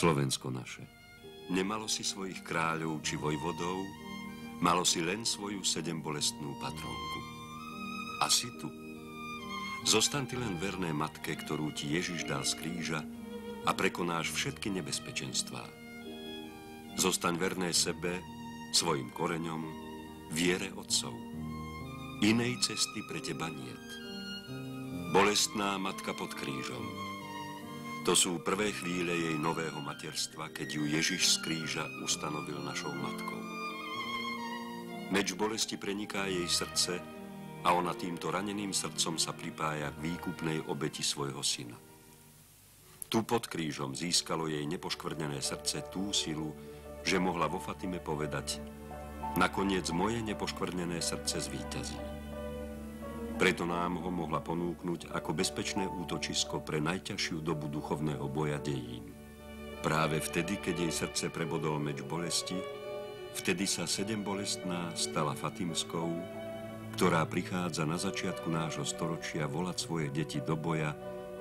Slovensko naše, nemalo si svojich kráľov či vojvodov, malo si len svoju sedembolestnú patrónku. A si tu. Zostaň ty len verné matke, ktorú ti Ježiš dal z kríža a prekonáš všetky nebezpečenstvá. Zostaň verné sebe, svojim koreňom, viere otcov. Inej cesty pre teba niet. Bolestná matka pod krížom. To sú prvé chvíle jej nového materstva, keď ju Ježiš z kríža ustanovil našou matkou. Meč bolesti preniká jej srdce a ona týmto raneným srdcom sa pripája k výkupnej obeti svojho syna. Tu pod krížom získalo jej nepoškvrnené srdce tú silu, že mohla vo Fatime povedať: nakoniec moje nepoškvrnené srdce zvíťazí. Preto nám ho mohla ponúknuť ako bezpečné útočisko pre najťažšiu dobu duchovného boja dejín. Práve vtedy, keď jej srdce prebodol meč bolesti, vtedy sa sedembolestná stala Fatimskou, ktorá prichádza na začiatku nášho storočia volať svoje deti do boja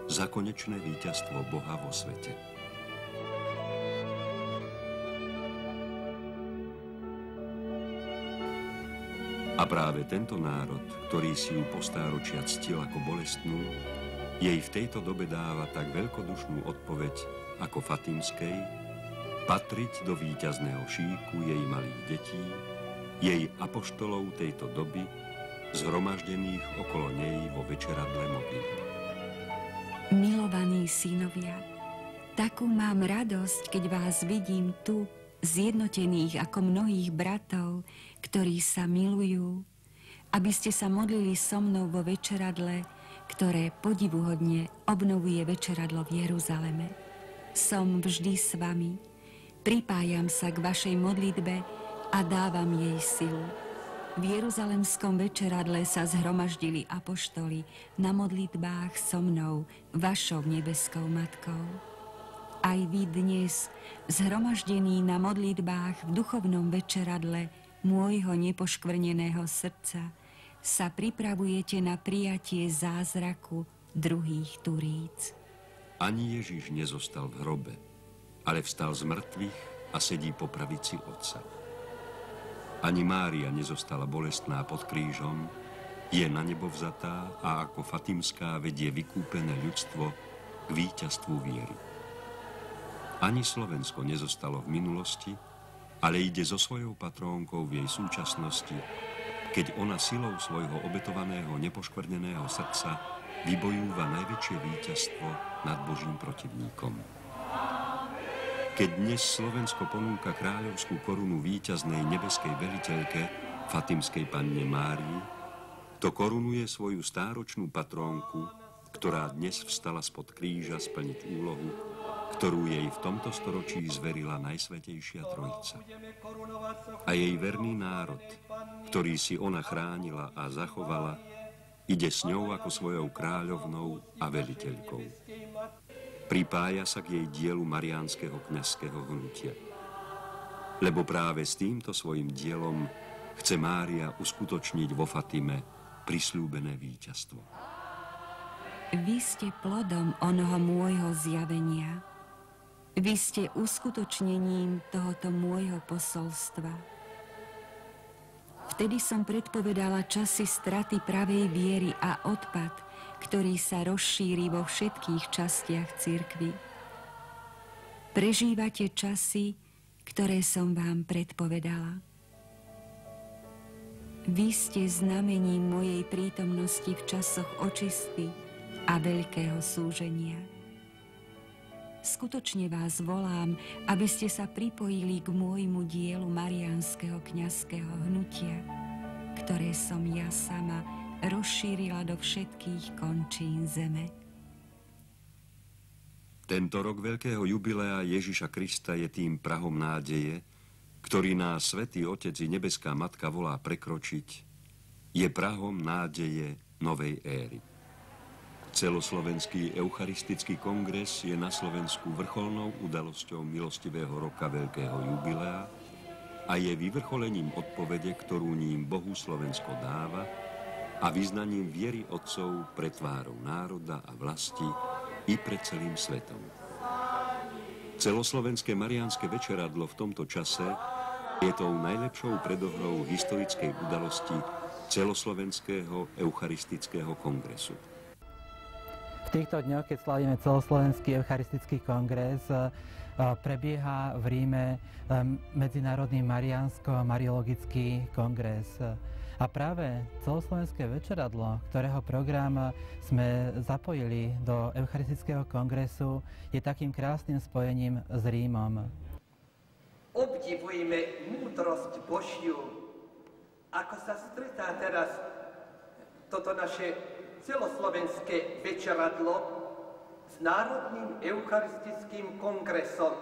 za konečné víťazstvo Boha vo svete. A práve tento národ, ktorý si ju po stáročia ctil ako bolestnú, jej v tejto dobe dáva tak veľkodušnú odpoveď ako Fatimskej patriť do víťazného šíku jej malých detí, jej apoštolov tejto doby, zhromaždených okolo nej vo večeradle modlitby. Milovaní synovia, takú mám radosť, keď vás vidím tu, zjednotených ako mnohých bratov, ktorí sa milujú, aby ste sa modlili so mnou vo večeradle, ktoré podivuhodne obnovuje večeradlo v Jeruzaleme. Som vždy s vami, pripájam sa k vašej modlitbe a dávam jej silu. V jeruzalemskom večeradle sa zhromaždili apoštoli na modlitbách so mnou, vašou nebeskou matkou. Aj vy dnes, zhromaždení na modlitbách v duchovnom večeradle môjho nepoškvrneného srdca, sa pripravujete na prijatie zázraku druhých turíc. Ani Ježiš nezostal v hrobe, ale vstal z mŕtvych a sedí po pravici Otca. Ani Mária nezostala bolestná pod krížom, je na nebo vzatá a ako Fatimská vedie vykúpené ľudstvo k víťazstvu viery. Ani Slovensko nezostalo v minulosti, ale ide so svojou patrónkou v jej súčasnosti, keď ona silou svojho obetovaného nepoškvrneného srdca vybojúva najväčšie víťazstvo nad Božím protivníkom. Keď dnes Slovensko ponúka kráľovskú korunu víťaznej nebeskej veliteľke, Fatimskej panne Márii, to korunuje svoju stáročnú patrónku, ktorá dnes vstala spod kríža splniť úlohu, ktorú jej v tomto storočí zverila Najsvätejšia Trojica. A jej verný národ, ktorý si ona chránila a zachovala, ide s ňou ako svojou kráľovnou a veliteľkou. Pripája sa k jej dielu mariánskeho kňazského hnutia. Lebo práve s týmto svojim dielom chce Mária uskutočniť vo Fatime prisľúbené víťazstvo. Vy ste plodom onoho môjho zjavenia. Vy ste uskutočnením tohoto môjho posolstva. Vtedy som predpovedala časy straty pravej viery a odpad, ktorý sa rozšíri vo všetkých častiach cirkvi. Prežívate časy, ktoré som vám predpovedala. Vy ste znamením mojej prítomnosti v časoch očisty a veľkého súženia. Skutočne vás volám, aby ste sa pripojili k môjmu dielu mariánskeho kňazského hnutia, ktoré som ja sama rozšírila do všetkých končín zeme. Tento rok veľkého jubilea Ježiša Krista je tým prahom nádeje, ktorý nás Svätý Otec i Nebeská Matka volá prekročiť, je prahom nádeje novej éry. Celoslovenský eucharistický kongres je na Slovensku vrcholnou udalosťou milostivého roka veľkého jubilea a je vyvrcholením odpovede, ktorú ním Bohu Slovensko dáva a vyznaním viery otcov pred tvárou národa a vlasti i pred celým svetom. Celoslovenské mariánske večeradlo v tomto čase je tou najlepšou predohrou historickej udalosti celoslovenského eucharistického kongresu. V týchto dňoch, keď slavíme celoslovenský eucharistický kongres, prebieha v Ríme Medzinárodný mariánsko-mariologický kongres. A práve celoslovenské večeradlo, ktorého program sme zapojili do Eucharistického kongresu, je takým krásnym spojením s Rímom. Obdivujme múdrosť Božiu, ako sa stretá teraz toto naše celoslovenské večeradlo s Národným eucharistickým kongresom.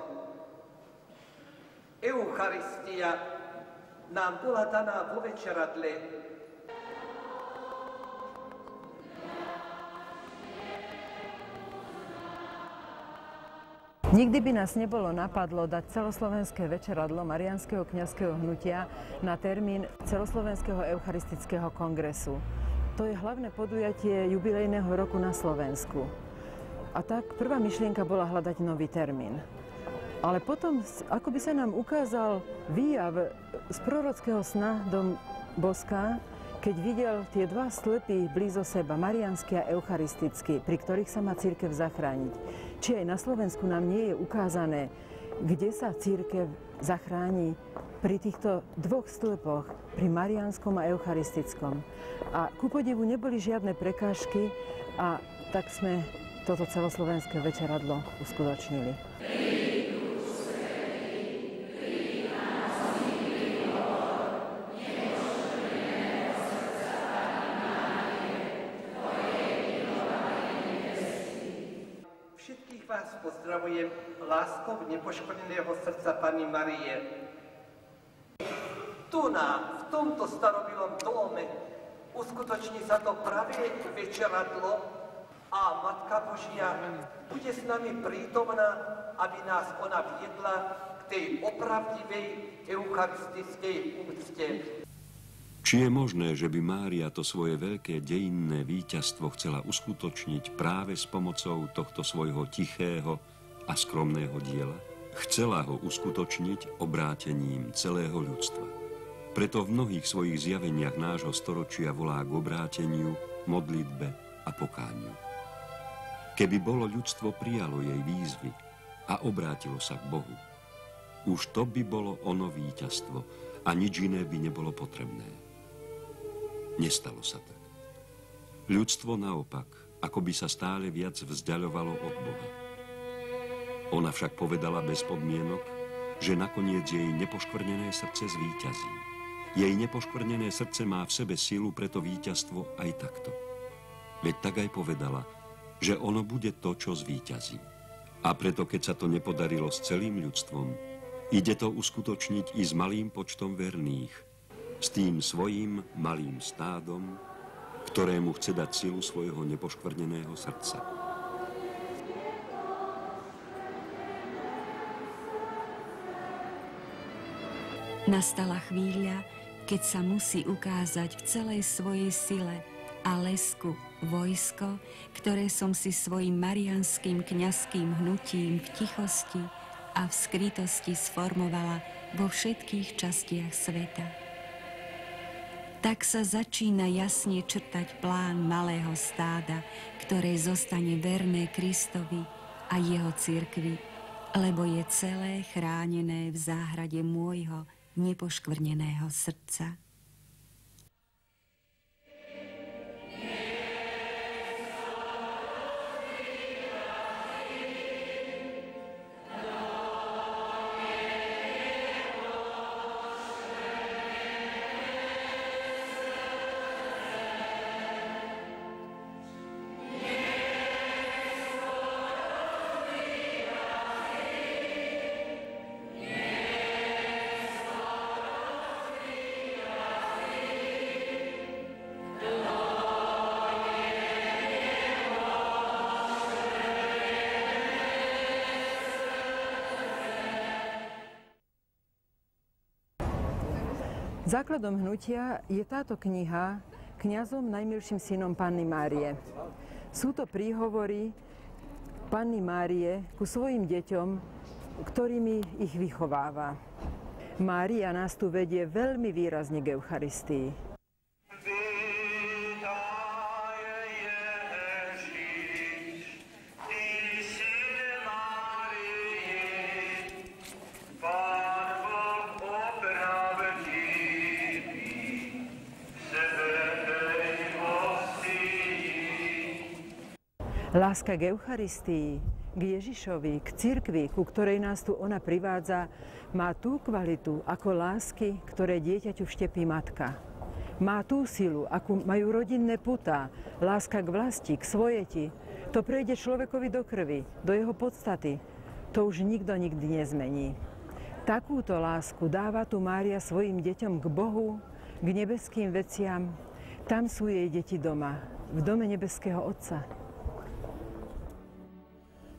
Eucharistia nám bola daná vo večeradle. Nikdy by nás nebolo napadlo dať celoslovenské večeradlo Mariánskeho kňazského hnutia na termín celoslovenského eucharistického kongresu. To je hlavné podujatie jubilejného roku na Slovensku. A tak prvá myšlienka bola hľadať nový termín. Ale potom, ako by sa nám ukázal výjav z prorockého sna Dom Boska, keď videl tie dva slepí blízo seba, mariánsky a eucharistický, pri ktorých sa má cirkev zachrániť. Či aj na Slovensku nám nie je ukázané, kde sa cirkev zachráni pri týchto dvoch stĺpoch, pri mariánskom a eucharistickom. A ku podivu neboli žiadne prekážky a tak sme toto celoslovenské večeradlo uskutočnili. Všetkých vás pozdravujem láskou nepoškvrneného srdca Panny Márie. Tu v tomto starobilom dome uskutoční sa to pravé večeradlo a Matka Božia bude s nami prítomná, aby nás ona viedla k tej opravdivej eucharistickej úcte. Či je možné, že by Mária to svoje veľké dejinné víťazstvo chcela uskutočniť práve s pomocou tohto svojho tichého a skromného diela? Chcela ho uskutočniť obrátením celého ľudstva. Preto v mnohých svojich zjaveniach nášho storočia volá k obráteniu, modlitbe a pokániu. Keby bolo ľudstvo prijalo jej výzvy a obrátilo sa k Bohu, už to by bolo ono víťazstvo a nič iné by nebolo potrebné. Nestalo sa tak. Ľudstvo naopak, ako by sa stále viac vzdiaľovalo od Boha. Ona však povedala bez podmienok, že nakoniec jej nepoškvrnené srdce zvíťazí. Jej nepoškvrnené srdce má v sebe silu pre to víťazstvo aj takto. Veď tak aj povedala, že ono bude to, čo zvíťazí. A preto, keď sa to nepodarilo s celým ľudstvom, ide to uskutočniť i s malým počtom verných, s tým svojím malým stádom, ktorému chce dať silu svojho nepoškvrneného srdca. Nastala chvíľa, keď sa musí ukázať v celej svojej sile a lesku vojsko, ktoré som si svojim mariánskym kňazským hnutím v tichosti a v skrytosti sformovala vo všetkých častiach sveta. Tak sa začína jasne črtať plán malého stáda, ktoré zostane verné Kristovi a jeho cirkvi, lebo je celé chránené v záhrade môjho nepoškvrneného srdca. Základom hnutia je táto kniha Kňazom najmilším synom Panny Márie. Sú to príhovory Panny Márie ku svojim deťom v ktorými ich vychováva. Mária nás tu vedie veľmi výrazne k Eucharistii. Láska k Eucharistii, k Ježišovi, k cirkvi, ku ktorej nás tu ona privádza, má tú kvalitu ako lásky, ktoré dieťaťu vštepí matka. Má tú silu, akú majú rodinné putá, láska k vlasti, k svojeti. To prejde človekovi do krvi, do jeho podstaty. To už nikto nikdy nezmení. Takúto lásku dáva tu Mária svojim deťom k Bohu, k nebeským veciam. Tam sú jej deti doma, v dome nebeského Otca.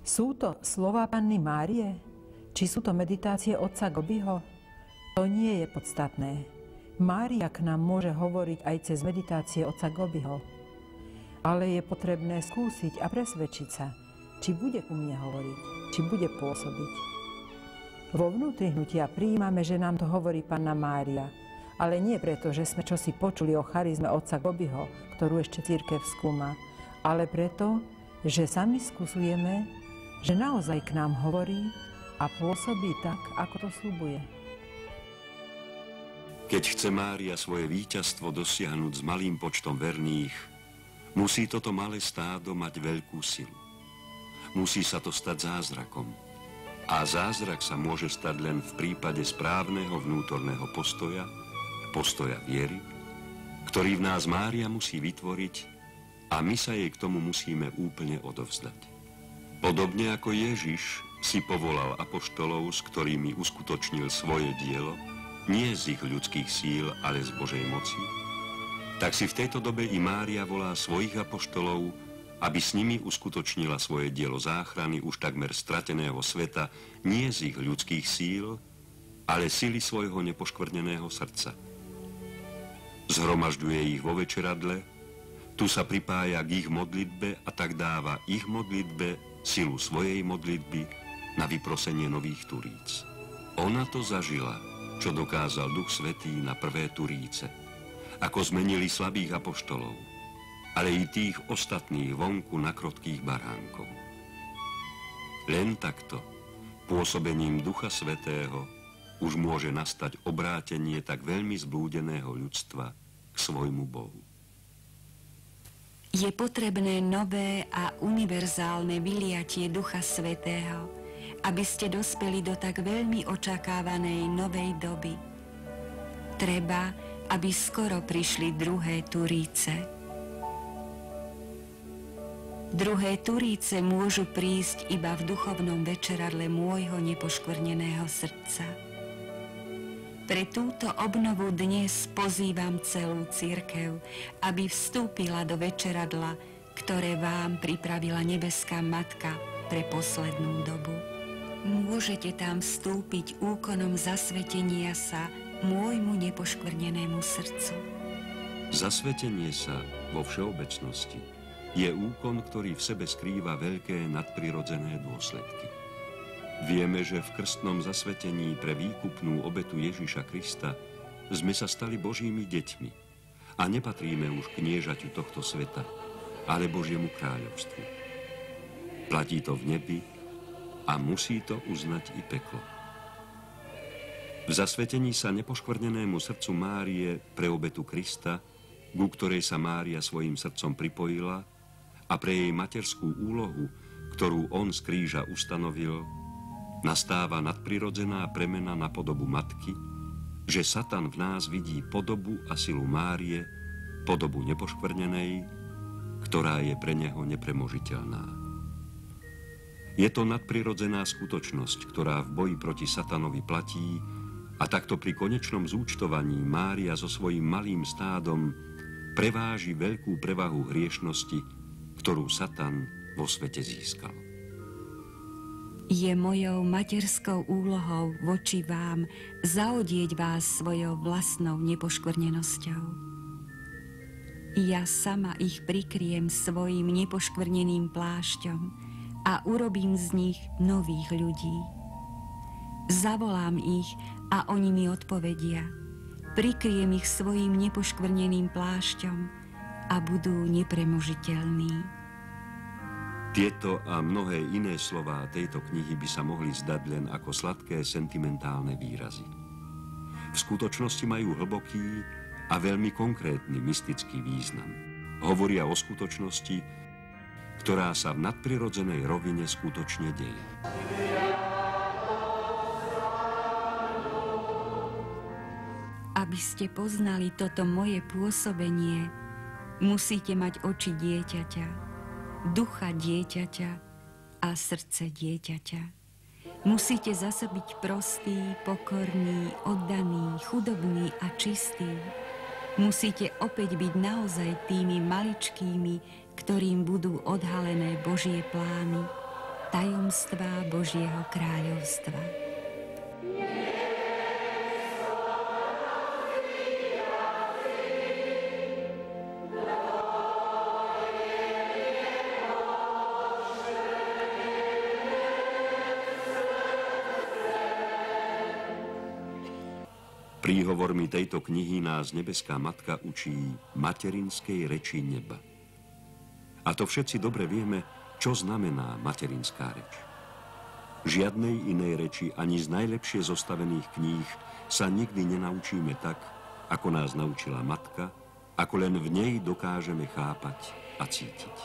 Sú to slová Panny Márie? Či sú to meditácie otca Gobiho? To nie je podstatné. Mária k nám môže hovoriť aj cez meditácie otca Gobiho. Ale je potrebné skúsiť a presvedčiť sa, či bude ku mne hovoriť, či bude pôsobiť. Vo vnútri hnutia prijímame, že nám to hovorí Panna Mária, ale nie preto, že sme čosi počuli o charizme otca Gobiho, ktorú ešte cirkev skúma, ale preto, že sami skúsujeme, že naozaj k nám hovorí a pôsobí tak, ako to sľubuje. Keď chce Mária svoje víťazstvo dosiahnuť s malým počtom verných, musí toto malé stádo mať veľkú silu. Musí sa to stať zázrakom. A zázrak sa môže stať len v prípade správneho vnútorného postoja viery, ktorý v nás Mária musí vytvoriť a my sa jej k tomu musíme úplne odovzdať. Podobne ako Ježiš si povolal apoštolov, s ktorými uskutočnil svoje dielo, nie z ich ľudských síl, ale z Božej moci, tak si v tejto dobe i Mária volá svojich apoštolov, aby s nimi uskutočnila svoje dielo záchrany už takmer strateného sveta, nie z ich ľudských síl, ale sily svojho nepoškvrneného srdca. Zhromažďuje ich vo večeradle, tu sa pripája k ich modlitbe a tak dáva ich modlitbe silu svojej modlitby na vyprosenie nových turíc. Ona to zažila, čo dokázal Duch Svätý na prvé turíce, ako zmenili slabých apoštolov, ale i tých ostatných vonku na krotkých baránkov. Len takto, pôsobením Ducha Svätého, už môže nastať obrátenie tak veľmi zblúdeného ľudstva k svojmu Bohu. Je potrebné nové a univerzálne vyliatie Ducha Svätého, aby ste dospeli do tak veľmi očakávanej novej doby. Treba, aby skoro prišli druhé turíce. Druhé turíce môžu prísť iba v duchovnom večeradle môjho nepoškvrneného srdca. Pre túto obnovu dnes pozývam celú cirkev, aby vstúpila do večeradla, ktoré vám pripravila nebeská Matka pre poslednú dobu. Môžete tam vstúpiť úkonom zasvetenia sa môjmu nepoškvrnenému srdcu. Zasvetenie sa vo všeobecnosti je úkon, ktorý v sebe skrýva veľké nadprirodzené dôsledky. Vieme, že v krstnom zasvetení pre výkupnú obetu Ježiša Krista sme sa stali Božími deťmi a nepatríme už kniežaťu tohto sveta, ale Božiemu kráľovstvu. Platí to v nebi a musí to uznať i peklo. V zasvetení sa nepoškvrnenému srdcu Márie pre obetu Krista, ku ktorej sa Mária svojim srdcom pripojila, a pre jej materskú úlohu, ktorú on z kríža ustanovil, nastáva nadprirodzená premena na podobu matky, že Satan v nás vidí podobu a silu Márie, podobu nepoškvrnenej, ktorá je pre neho nepremožiteľná. Je to nadprirodzená skutočnosť, ktorá v boji proti Satanovi platí, a takto pri konečnom zúčtovaní Mária so svojím malým stádom preváži veľkú prevahu hriešnosti, ktorú Satan vo svete získal. Je mojou materskou úlohou voči vám zaodieť vás svojou vlastnou nepoškvrnenosťou. Ja sama ich prikriem svojim nepoškvrneným plášťom a urobím z nich nových ľudí. Zavolám ich a oni mi odpovedia. Prikryjem ich svojim nepoškvrneným plášťom a budú nepremožiteľní. Tieto a mnohé iné slová tejto knihy by sa mohli zdať len ako sladké sentimentálne výrazy. V skutočnosti majú hlboký a veľmi konkrétny mystický význam. Hovoria o skutočnosti, ktorá sa v nadprirodzenej rovine skutočne deje. Aby ste poznali toto moje pôsobenie, musíte mať oči dieťaťa, ducha dieťaťa a srdce dieťaťa. Musíte zase byť prostý, pokorný, oddaný, chudobný a čistý. Musíte opäť byť naozaj tými maličkými, ktorým budú odhalené Božie plány, tajomstvá Božieho kráľovstva. Príhovormi tejto knihy nás nebeská Matka učí materinskej reči neba. A to všetci dobre vieme, čo znamená materinská reč. Žiadnej inej reči ani z najlepšie zostavených kníh sa nikdy nenaučíme tak, ako nás naučila Matka, ako len v nej dokážeme chápať a cítiť.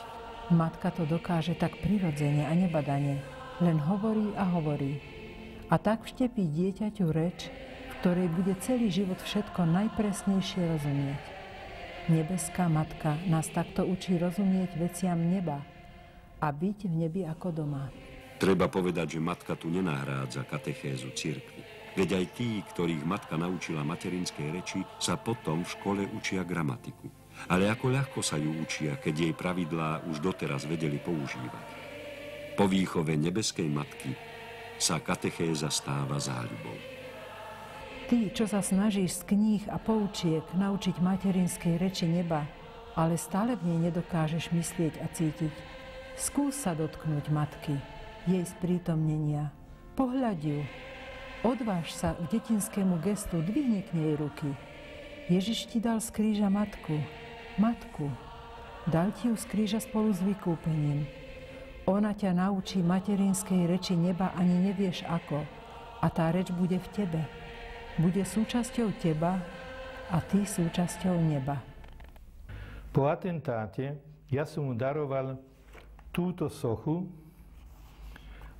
Matka to dokáže tak prirodzene a nebadane, len hovorí a hovorí. A tak vštepí dieťaťu reč, ktorej bude celý život všetko najpresnejšie rozumieť. Nebeská Matka nás takto učí rozumieť veciam neba a byť v nebi ako doma. Treba povedať, že Matka tu nenahrádza katechézu cirkvi. Veď aj tí, ktorých Matka naučila materinskej reči, sa potom v škole učia gramatiku. Ale ako ľahko sa ju učia, keď jej pravidlá už doteraz vedeli používať. Po výchove nebeskej Matky sa katechéza stáva záľubou. Ty, čo sa snažíš z kníh a poučiek naučiť materinskej reči neba, ale stále v nej nedokážeš myslieť a cítiť, skús sa dotknúť Matky, jej sprítomnenia. Pohľaď ju. Odváž sa k detinskému gestu, dvihni k nej ruky. Ježiš ti dal z kríža Matku. Matku. Dal ti ju z kríža spolu s vykúpením. Ona ťa naučí materinskej reči neba, ani nevieš ako. A tá reč bude v tebe. Bude súčasťou teba a ty súčasťou neba. Po atentáte ja som mu daroval túto sochu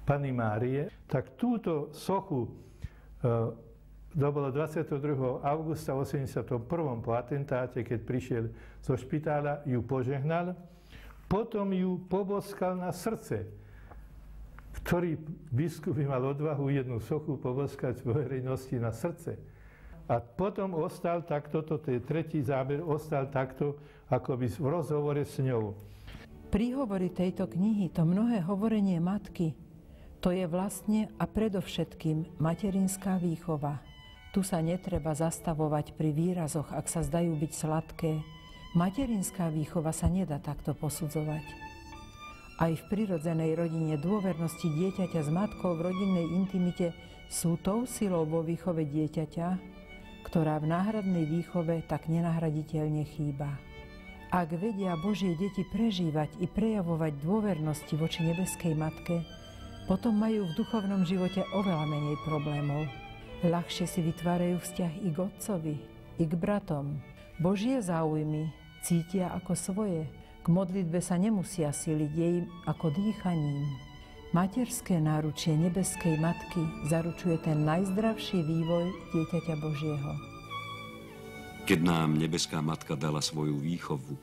Panny Márie. Tak túto sochu to bolo 22. augusta 81. po atentáte, keď prišiel zo špitála, ju požehnal. Potom ju poboskal na srdce. Ktorý biskup by mal odvahu jednu sochu poboskať vo verejnosti na srdce. A potom ostal takto, toto je tretí záber, ostal takto, akoby v rozhovore s ňou. Príhovory tejto knihy, to mnohé hovorenie Matky, to je vlastne a predovšetkým materinská výchova. Tu sa netreba zastavovať pri výrazoch, ak sa zdajú byť sladké. Materinská výchova sa nedá takto posudzovať. Aj v prirodzenej rodine dôvernosti dieťaťa s matkou v rodinnej intimite sú tou silou vo výchove dieťaťa, ktorá v náhradnej výchove tak nenahraditeľne chýba. Ak vedia Božie deti prežívať i prejavovať dôvernosti voči nebeskej Matke, potom majú v duchovnom živote oveľa menej problémov. Ľahšie si vytvárajú vzťah i k otcovi, i k bratom. Božie záujmy cítia ako svoje. K modlitbe sa nemusia siliť jej ako dýchaním. Materské náručie nebeskej Matky zaručuje ten najzdravší vývoj dieťaťa Božieho. Keď nám nebeská Matka dala svoju výchovu,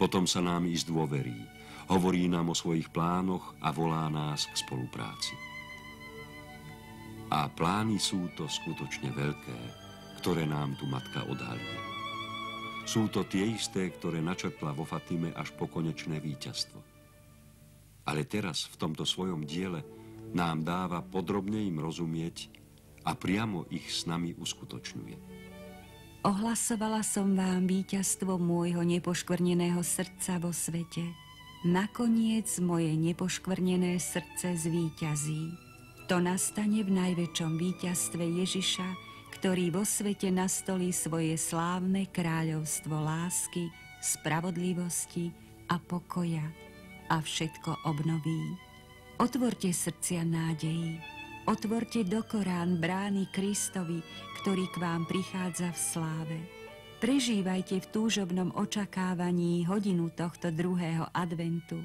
potom sa nám i zdôverí. Hovorí nám o svojich plánoch a volá nás k spolupráci. A plány sú to skutočne veľké, ktoré nám tu Matka odhalí. Sú to tie isté, ktoré načrtla vo Fatime až po konečné víťazstvo. Ale teraz v tomto svojom diele nám dáva podrobne im rozumieť a priamo ich s nami uskutočňuje. Ohlasovala som vám víťazstvo môjho nepoškvrneného srdca vo svete. Nakoniec moje nepoškvrnené srdce zvíťazí. To nastane v najväčšom víťazstve Ježiša, ktorý vo svete nastolí svoje slávne kráľovstvo lásky, spravodlivosti a pokoja a všetko obnoví. Otvorte srdcia nádejí, otvorte do Korán brány Kristovi, ktorý k vám prichádza v sláve. Prežívajte v túžobnom očakávaní hodinu tohto druhého adventu.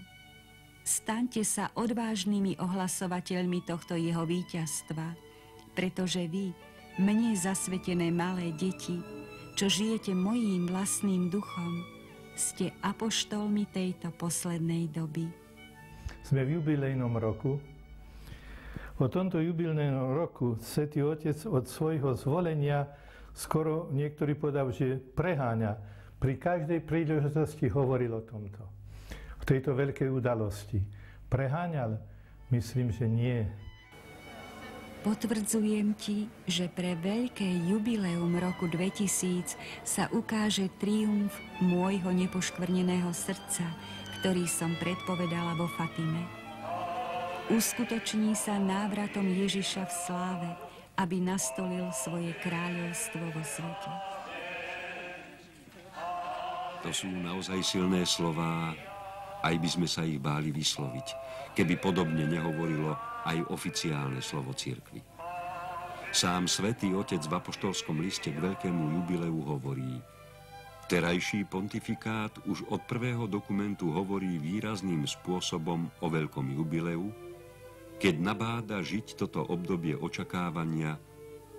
Staňte sa odvážnymi ohlasovateľmi tohto jeho víťazstva, pretože vy, mne zasvetené malé deti, čo žijete mojím vlastným duchom, ste apoštolmi tejto poslednej doby. Sme v jubilejnom roku. O tomto jubilejnom roku Svätý Otec od svojho zvolenia skoro niektorí povedal, že preháňa. Pri každej príležitosti hovoril o tomto. V tejto veľkej udalosti. Preháňal? Myslím, že nie. Potvrdzujem ti, že pre veľké jubileum roku 2000 sa ukáže triumf môjho nepoškvrneného srdca, ktorý som predpovedala vo Fatime. Uskutoční sa návratom Ježiša v sláve, aby nastolil svoje kráľovstvo vo svete. To sú naozaj silné slová, aj by sme sa ich báli vysloviť, keby podobne nehovorilo aj oficiálne slovo cirkvi. Sám Svätý Otec v apoštolskom liste k veľkému jubileu hovorí: terajší pontifikát už od prvého dokumentu hovorí výrazným spôsobom o veľkom jubileu, keď nabáda žiť toto obdobie očakávania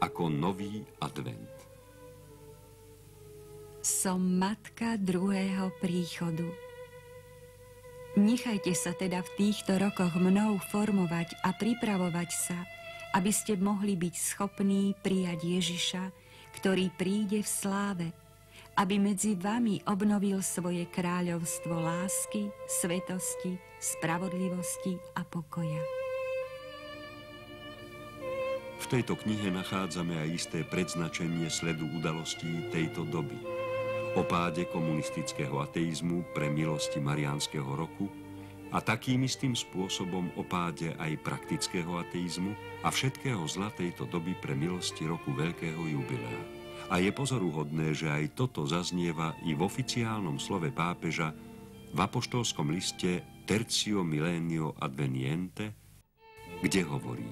ako nový advent. Som matka druhého príchodu. Nechajte sa teda v týchto rokoch mnou formovať a pripravovať sa, aby ste mohli byť schopní prijať Ježiša, ktorý príde v sláve, aby medzi vami obnovil svoje kráľovstvo lásky, svetosti, spravodlivosti a pokoja. V tejto knihe nachádzame aj isté predznačenie sledu udalostí tejto doby. O páde komunistického ateizmu pre milosti Mariánskeho roku a takým istým spôsobom o páde aj praktického ateizmu a všetkého zla tejto doby pre milosti roku Veľkého jubilea. A je pozoruhodné, že aj toto zaznieva i v oficiálnom slove pápeža v apoštolskom liste Tertio Millennio Adveniente, kde hovorí: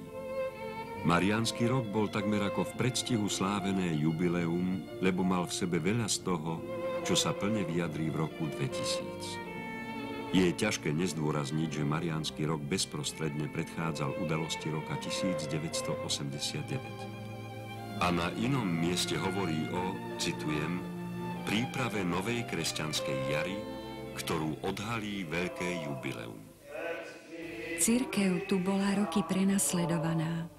Mariánsky rok bol takmer ako v predstihu slávené jubileum, lebo mal v sebe veľa z toho, čo sa plne vyjadrí v roku 2000. Je ťažké nezdôrazniť, že Mariánsky rok bezprostredne predchádzal udalosti roka 1989. A na inom mieste hovorí o, citujem, príprave novej kresťanskej jary, ktorú odhalí veľké jubileum. Cirkev tu bola roky prenasledovaná.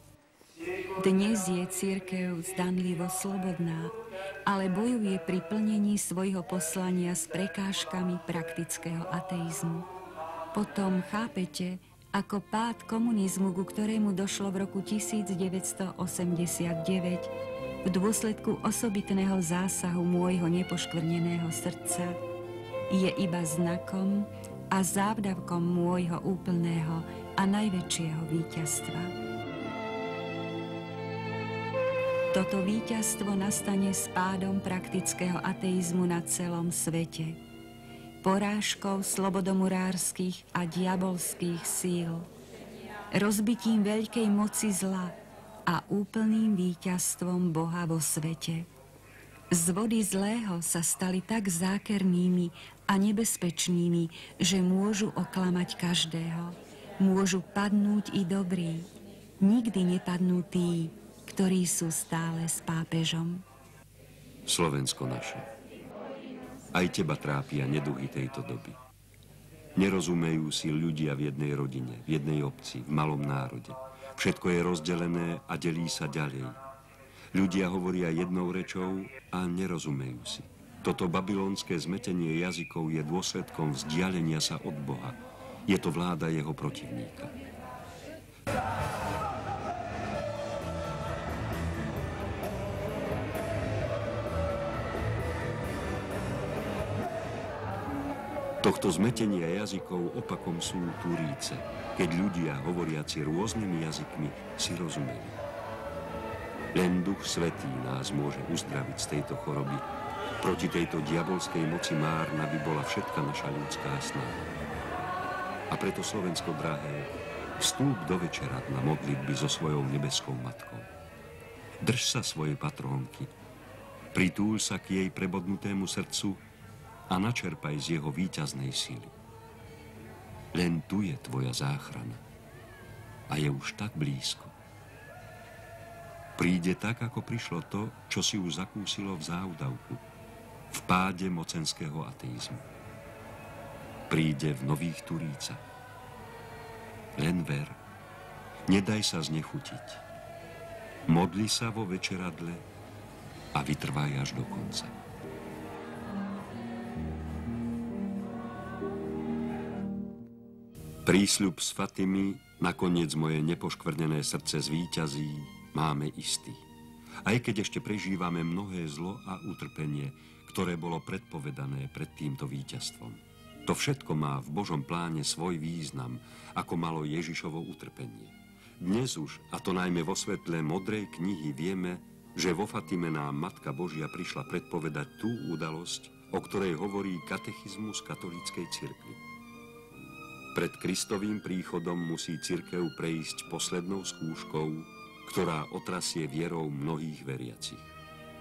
Dnes je cirkev zdanlivo slobodná, ale bojuje pri plnení svojho poslania s prekážkami praktického ateizmu. Potom chápete, ako pád komunizmu, ku ktorému došlo v roku 1989, v dôsledku osobitného zásahu môjho nepoškvrneného srdca, je iba znakom a závdavkom môjho úplného a najväčšieho víťazstva. Toto víťazstvo nastane s pádom praktického ateizmu na celom svete, porážkou slobodomurárskych a diabolských síl, rozbitím veľkej moci zla a úplným víťazstvom Boha vo svete. Z vody zlého sa stali tak zákernými a nebezpečnými, že môžu oklamať každého. Môžu padnúť i dobrí. Nikdy nepadnú tí, ktorí sú stále s pápežom. Slovensko naše. Aj teba trápia neduhy tejto doby. Nerozumejú si ľudia v jednej rodine, v jednej obci, v malom národe. Všetko je rozdelené a delí sa ďalej. Ľudia hovoria jednou rečou a nerozumejú si. Toto babylonské zmetenie jazykov je dôsledkom vzdialenia sa od Boha. Je to vláda jeho protivníka. Tohto zmetenia jazykov opakom sú Turíce, keď ľudia, hovoriaci rôznymi jazykmi, si rozumeli. Len Duch Svätý nás môže uzdraviť z tejto choroby. Proti tejto diabolskej moci márna by bola všetka naša ľudská snaha. A preto, Slovensko drahé, vstúp do večeradla modlitby so svojou nebeskou matkou. Drž sa svojej patrónky, pritúľ sa k jej prebodnutému srdcu a načerpaj z jeho víťaznej síly. Len tu je tvoja záchrana a je už tak blízko. Príde tak, ako prišlo to, čo si už zakúsilo v záudavku, v páde mocenského ateizmu. Príde v Nových Turícach. Len ver, nedaj sa znechutiť. Modli sa vo večeradle a vytrvaj až do konca. Prísľub z Fatimy, nakoniec moje nepoškvrnené srdce zvíťazí, máme istý. Aj keď ešte prežívame mnohé zlo a utrpenie, ktoré bolo predpovedané pred týmto víťazstvom. To všetko má v Božom pláne svoj význam, ako malo Ježišovo utrpenie. Dnes už, a to najmä vo svetle modrej knihy, vieme, že vo Fatime nám Matka Božia prišla predpovedať tú udalosť, o ktorej hovorí katechizmus katolíckej cirkvi. Pred Kristovým príchodom musí cirkev prejsť poslednou skúškou, ktorá otrasie vierou mnohých veriacich.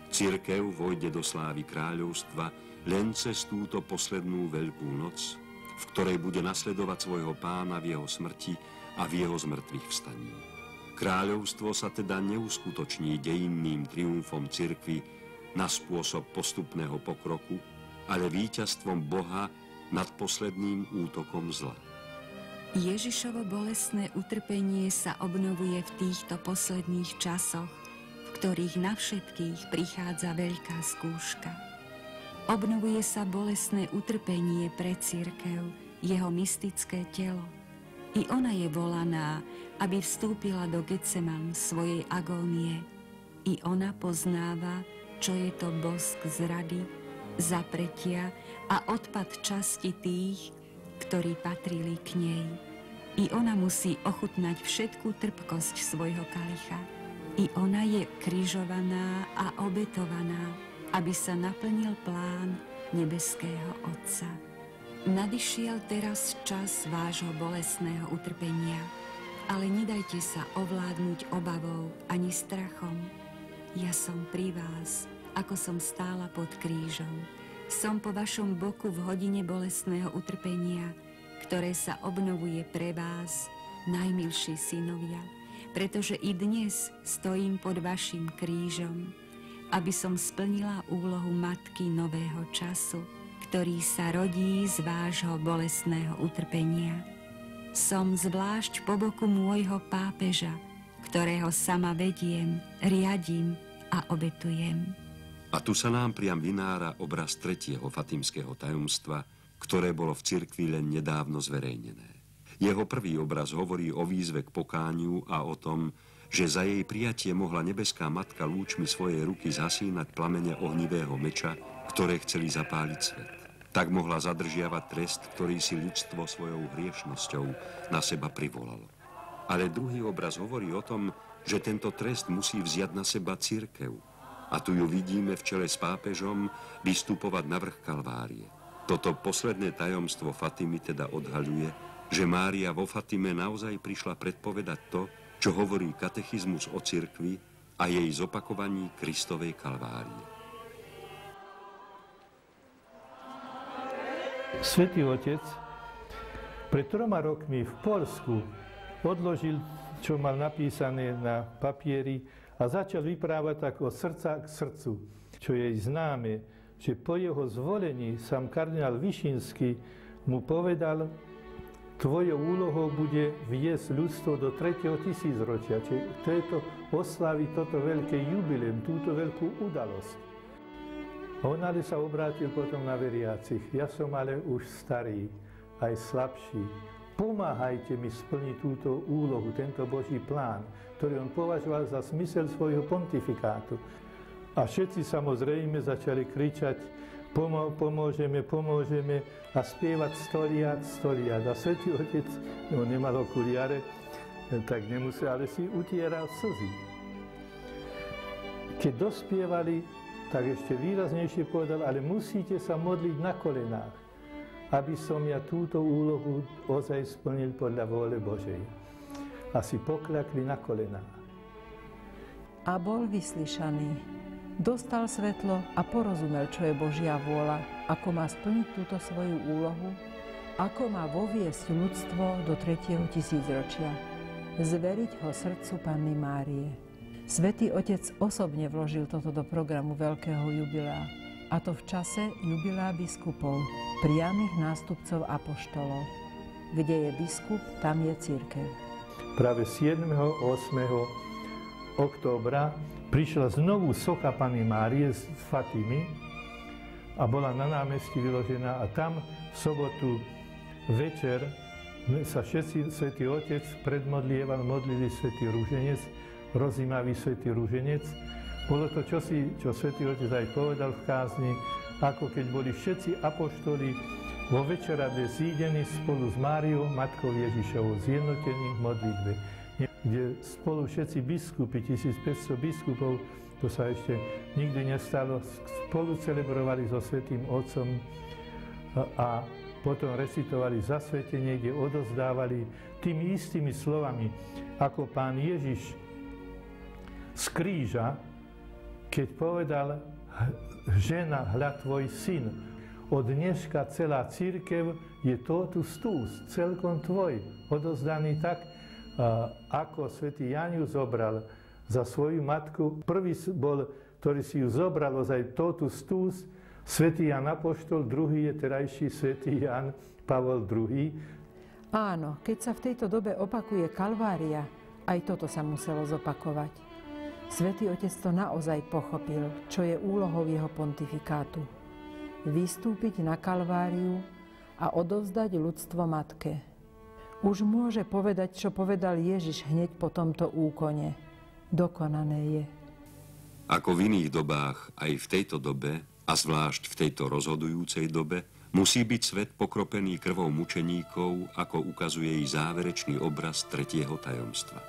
Cirkev vojde do slávy kráľovstva len cez túto poslednú veľkú noc, v ktorej bude nasledovať svojho Pána v jeho smrti a v jeho zmrtvých vstaní. Kráľovstvo sa teda neuskutoční dejinným triumfom cirkvi na spôsob postupného pokroku, ale víťazstvom Boha nad posledným útokom zla. Ježišovo bolestné utrpenie sa obnovuje v týchto posledných časoch, v ktorých na všetkých prichádza veľká skúška. Obnovuje sa bolestné utrpenie pre cirkev, jeho mystické telo. I ona je volaná, aby vstúpila do Getseman svojej agónie. I ona poznáva, čo je to bosk zrady, zapretia a odpad časti tých, ktorí patrili k nej. I ona musí ochutnať všetku trpkosť svojho kalicha. I ona je križovaná a obetovaná, aby sa naplnil plán nebeského Otca. Nadišiel teraz čas vášho bolestného utrpenia, ale nedajte sa ovládnuť obavou ani strachom. Ja som pri vás, ako som stála pod krížom. Som po vašom boku v hodine bolestného utrpenia, ktoré sa obnovuje pre vás, najmilší synovia, pretože i dnes stojím pod vašim krížom, aby som splnila úlohu matky nového času, ktorý sa rodí z vášho bolestného utrpenia. Som zvlášť po boku môjho pápeža, ktorého sama vediem, riadím a obetujem. A tu sa nám priam vynára obraz tretieho fatimského tajomstva, ktoré bolo v cirkvi len nedávno zverejnené. Jeho prvý obraz hovorí o výzve k pokániu a o tom, že za jej prijatie mohla nebeská matka lúčmi svojej ruky zhasínať plamene ohnivého meča, ktoré chceli zapáliť svet. Tak mohla zadržiavať trest, ktorý si ľudstvo svojou hriešnosťou na seba privolalo. Ale druhý obraz hovorí o tom, že tento trest musí vziať na seba cirkev. A tu ju vidíme v čele s pápežom vystupovať na vrch Kalvárie. Toto posledné tajomstvo Fatimy teda odhaľuje, že Mária vo Fatime naozaj prišla predpovedať to, čo hovorí katechizmus o cirkvi a jej zopakovaní Kristovej Kalvárie. Svätý Otec pred 3 rokmi v Poľsku odložil, čo mal napísané na papieri, a začal vyprávať tak od srdca k srdcu, čo je známe, že po jeho zvolení sám kardinál Vyšinský mu povedal: tvojou úlohou bude viesť ľudstvo do 3. tisícročia, čiže to oslaviť toto veľké jubileum, túto veľkú udalosť. A on ale sa obrátil potom na veriacich: ja som ale už starý, aj slabší. Pomáhajte mi splniť túto úlohu, tento Boží plán, ktorý on považoval za smysel svojho pontifikátu. A všetci samozrejme začali kričať pomôžeme a spievať stoliat. A Svätý Otec, no nemal okuliare, tak nemusel, ale si utieral slzy. Keď dospievali, tak ešte výraznejšie povedal, ale musíte sa modliť na kolenách, aby som ja túto úlohu ozaj splnil podľa vôle Božej. A si poklakli na kolenách. A bol vyslyšaný. Dostal svetlo a porozumel, čo je Božia vôľa, ako má splniť túto svoju úlohu, ako má voviesť ľudstvo do 3. tisícročia. Zveriť ho srdcu Panny Márie. Svätý Otec osobne vložil toto do programu veľkého jubilea, a to v čase jubilea biskupov, priamych nástupcov apoštolov. Kde je biskup, tam je cirkev. Práve 7. 8. októbra prišla znovu socha Panny Márie z Fatimy a bola na námestí vyložená, a tam v sobotu večer sa všetci Svätý Otec predmodlieval, modlili Svätý Rúženec, rozjímavý Svätý Rúženec. Bolo to čosi, čo Svätý Otec aj povedal v kázni, ako keď boli všetci apoštoli vo večeradle zídení spolu s Máriou, Matkou Ježišovou, zjednotení v modlitbe, kde spolu všetci biskupy, 1500 biskupov, to sa ešte nikdy nestalo, spolu celebrovali so Svätým Otcom a potom recitovali zasvetenie, kde odovzdávali tými istými slovami, ako Pán Ježiš z kríža, keď povedal: žena, hľa tvoj syn. Od dneška celá cirkev je totus tuus, celkom tvoj, odovzdaný tak, ako svätý Ján ju zobral za svoju matku. Prvý bol, ktorý si ju zobral ozaj totus tuus, svätý Ján Apoštol, druhý je terajší svätý Ján Pavol II. Áno, keď sa v tejto dobe opakuje Kalvária, aj toto sa muselo zopakovať. Svätý Otec to naozaj pochopil, čo je úlohou jeho pontifikátu. Vystúpiť na Kalváriu a odovzdať ľudstvo matke. Už môže povedať, čo povedal Ježiš hneď po tomto úkone. Dokonané je. Ako v iných dobách, aj v tejto dobe, a zvlášť v tejto rozhodujúcej dobe, musí byť svet pokropený krvou mučeníkov, ako ukazuje jej záverečný obraz 3. tajomstva.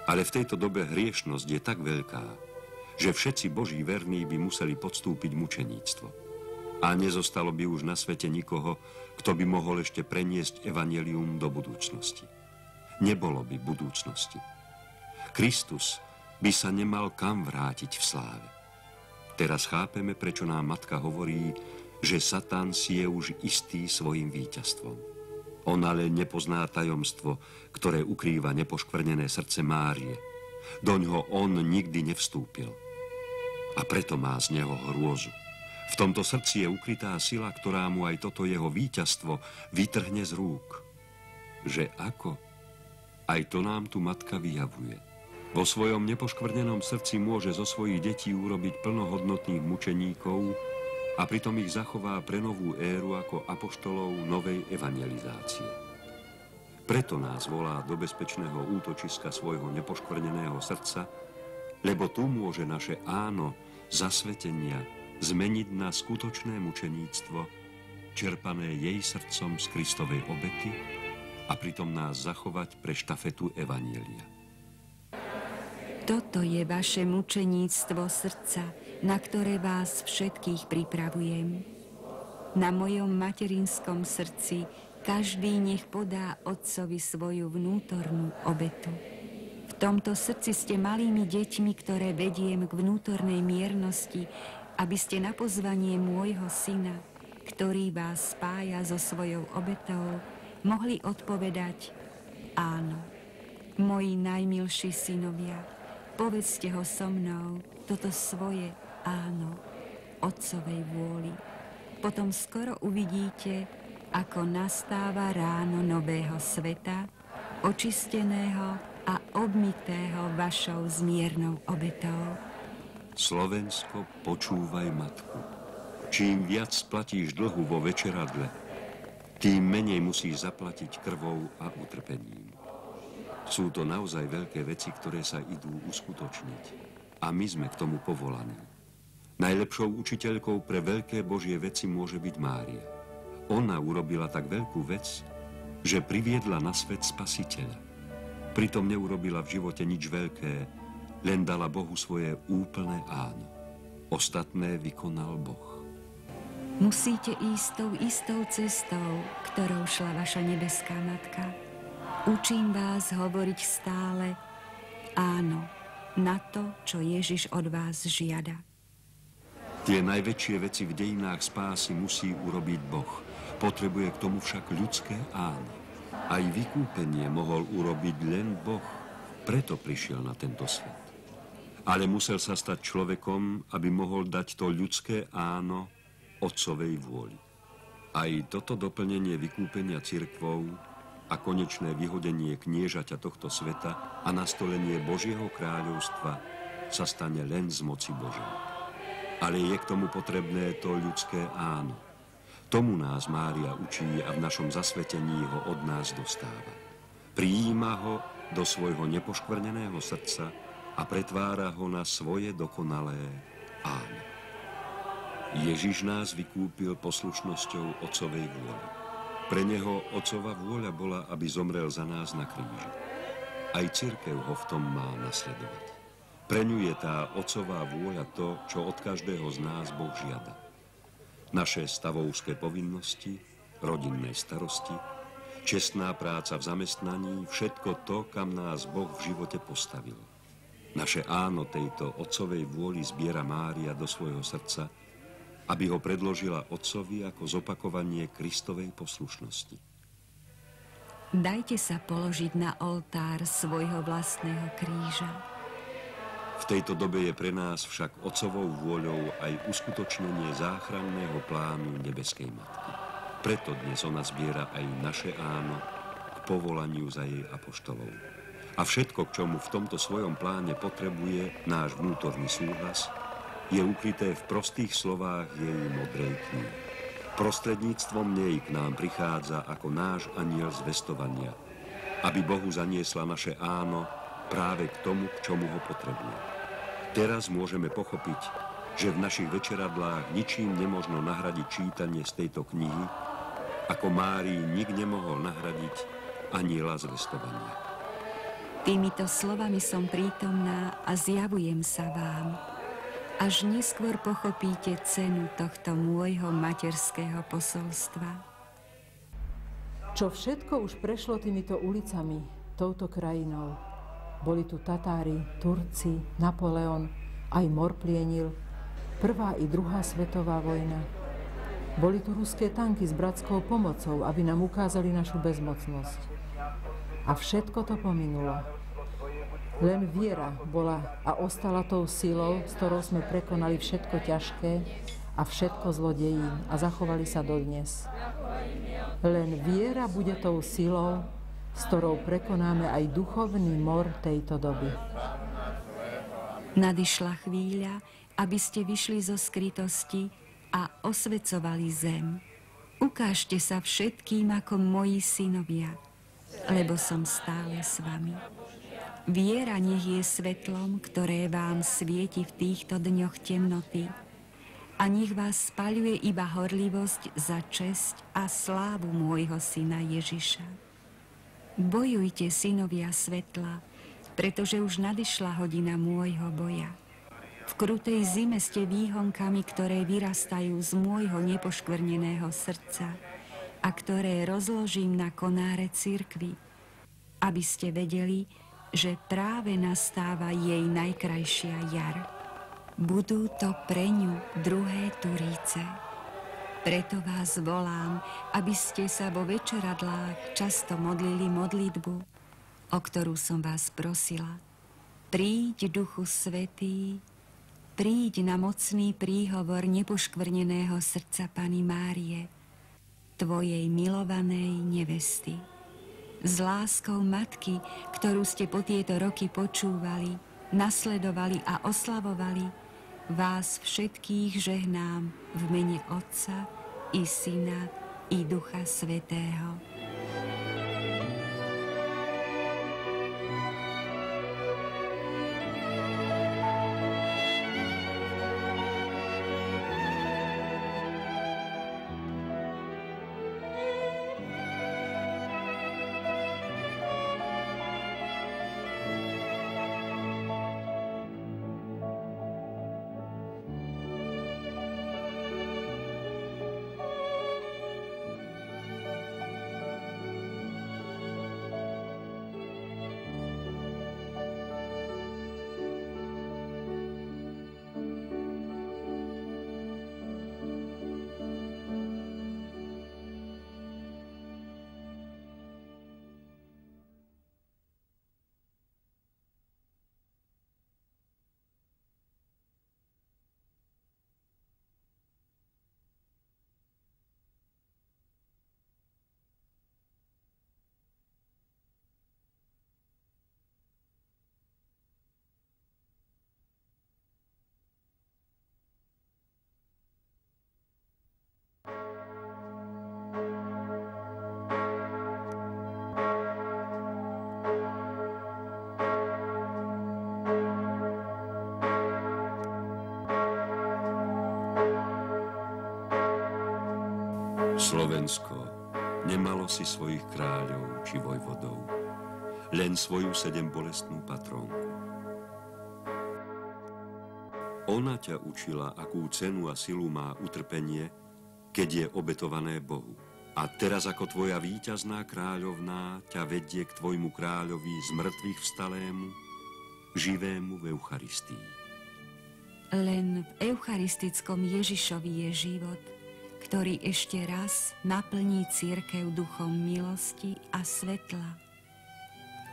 Ale v tejto dobe hriešnosť je tak veľká, že všetci Boží verní by museli podstúpiť mučeníctvo. A nezostalo by už na svete nikoho, kto by mohol ešte preniesť evanjelium do budúcnosti. Nebolo by budúcnosti. Kristus by sa nemal kam vrátiť v sláve. Teraz chápeme, prečo nám Matka hovorí, že Satan si je už istý svojim víťazstvom. On ale nepozná tajomstvo, ktoré ukrýva nepoškvrnené srdce Márie. Doňho on nikdy nevstúpil. A preto má z neho hrôzu. V tomto srdci je ukrytá sila, ktorá mu aj toto jeho víťazstvo vytrhne z rúk. Že ako? Aj to nám tu Matka vyjavuje. Vo svojom nepoškvrnenom srdci môže zo svojich detí urobiť plnohodnotných mučeníkov a pritom ich zachová pre novú éru ako apoštolov novej evangelizácie. Preto nás volá do bezpečného útočiska svojho nepoškvrneného srdca, lebo tu môže naše áno zasvetenia zmeniť na skutočné mučeníctvo, čerpané jej srdcom z Kristovej obety a pritom nás zachovať pre štafetu evanjelia. Toto je vaše mučeníctvo srdca, na ktoré vás všetkých pripravujem. Na mojom materinskom srdci každý nech podá Otcovi svoju vnútornú obetu. V tomto srdci ste malými deťmi, ktoré vediem k vnútornej miernosti, aby ste na pozvanie môjho syna, ktorý vás spája so svojou obetou, mohli odpovedať: áno, moji najmilší synovia, povedzte ho so mnou, toto svoje áno, Otcovej vôli. Potom skoro uvidíte, ako nastáva ráno nového sveta, očisteného a obmytého vašou zmiernou obetou. Slovensko, počúvaj Matku. Čím viac platíš dlhu vo večeradle, tým menej musíš zaplatiť krvou a utrpením. Sú to naozaj veľké veci, ktoré sa idú uskutočniť. A my sme k tomu povolaní. Najlepšou učiteľkou pre veľké Božie veci môže byť Mária. Ona urobila tak veľkú vec, že priviedla na svet Spasiteľa. Pritom neurobila v živote nič veľké, len dala Bohu svoje úplné áno. Ostatné vykonal Boh. Musíte ísť tou istou cestou, ktorou šla vaša nebeská matka. Učím vás hovoriť stále áno na to, čo Ježiš od vás žiada. Tie najväčšie veci v dejinách spásy musí urobiť Boh. Potrebuje k tomu však ľudské áno. Aj vykúpenie mohol urobiť len Boh. Preto prišiel na tento svet. Ale musel sa stať človekom, aby mohol dať to ľudské áno Otcovej vôli. Aj toto doplnenie vykúpenia cirkvou a konečné vyhodenie kniežaťa tohto sveta a nastolenie Božieho kráľovstva sa stane len z moci Božej. Ale je k tomu potrebné to ľudské áno. Tomu nás Mária učí a v našom zasvetení ho od nás dostáva. Prijíma ho do svojho nepoškvrneného srdca a pretvára ho na svoje dokonalé áno. Ježiš nás vykúpil poslušnosťou Otcovej vôle. Pre neho Otcova vôľa bola, aby zomrel za nás na kríži. Aj cirkev ho v tom má nasledovať. Pre ňu je tá Otcová vôľa to, čo od každého z nás Boh žiada. Naše stavovské povinnosti, rodinné starosti, čestná práca v zamestnaní, všetko to, kam nás Boh v živote postavil. Naše áno tejto Otcovej vôli zbiera Mária do svojho srdca, aby ho predložila Otcovi ako zopakovanie Kristovej poslušnosti. Dajte sa položiť na oltár svojho vlastného kríža. V tejto dobe je pre nás však Otcovou vôľou aj uskutočnenie záchranného plánu nebeskej Matky. Preto dnes ona zbiera aj naše áno k povolaniu za jej apoštolov. A všetko, k čomu v tomto svojom pláne potrebuje náš vnútorný súhlas, je ukryté v prostých slovách jej modrej knihy. Prostredníctvom nej k nám prichádza ako náš anjel zvestovania, aby Bohu zaniesla naše áno práve k tomu, k čomu ho potrebuje. Teraz môžeme pochopiť, že v našich večeradlách ničím nemožno nahradiť čítanie z tejto knihy, ako Márii nik nemohol nahradiť anjela zvestovania. Týmito slovami som prítomná a zjavujem sa vám. Až neskôr pochopíte cenu tohto môjho materského posolstva. Čo všetko už prešlo týmito ulicami, touto krajinou. Boli tu Tatári, Turci, Napoleon, aj mor plienil, prvá i druhá svetová vojna. Boli tu ruské tanky s bratskou pomocou, aby nám ukázali našu bezmocnosť. A všetko to pominulo. Len viera bola a ostala tou silou, s ktorou sme prekonali všetko ťažké a všetko zlodejí a zachovali sa dodnes. Len viera bude tou silou, s ktorou prekonáme aj duchovný mor tejto doby. Nadišla chvíľa, aby ste vyšli zo skrytosti a osvecovali zem. Ukážte sa všetkým ako moji synovia, lebo som stále s vami. Viera nech je svetlom, ktoré vám svieti v týchto dňoch temnoty, a nech vás spaľuje iba horlivosť za česť a slávu môjho syna Ježiša. Bojujte, synovia svetla, pretože už nadišla hodina môjho boja. V krutej zime ste výhonkami, ktoré vyrastajú z môjho nepoškvrneného srdca a ktoré rozložím na konáre cirkvi, aby ste vedeli, že práve nastáva jej najkrajšia jar. Budú to pre ňu druhé turíce. Preto vás volám, aby ste sa vo večeradlách často modlili modlitbu, o ktorú som vás prosila. Príď, Duchu Svätý, príď na mocný príhovor nepoškvrneného srdca Panny Márie, tvojej milovanej nevesty. S láskou matky, ktorú ste po tieto roky počúvali, nasledovali a oslavovali, vás všetkých žehnám v mene Otca i Syna i Ducha Svätého. Slovensko, nemalo si svojich kráľov či vojvodov, len svoju sedembolestnú patrónku. Ona ťa učila, akú cenu a silu má utrpenie, keď je obetované Bohu. A teraz ako tvoja víťazná kráľovná ťa vedie k tvojmu kráľovi z mŕtvych vstalému, živému v Eucharistii. Len v eucharistickom Ježišovi je život, ktorý ešte raz naplní cirkev duchom milosti a svetla.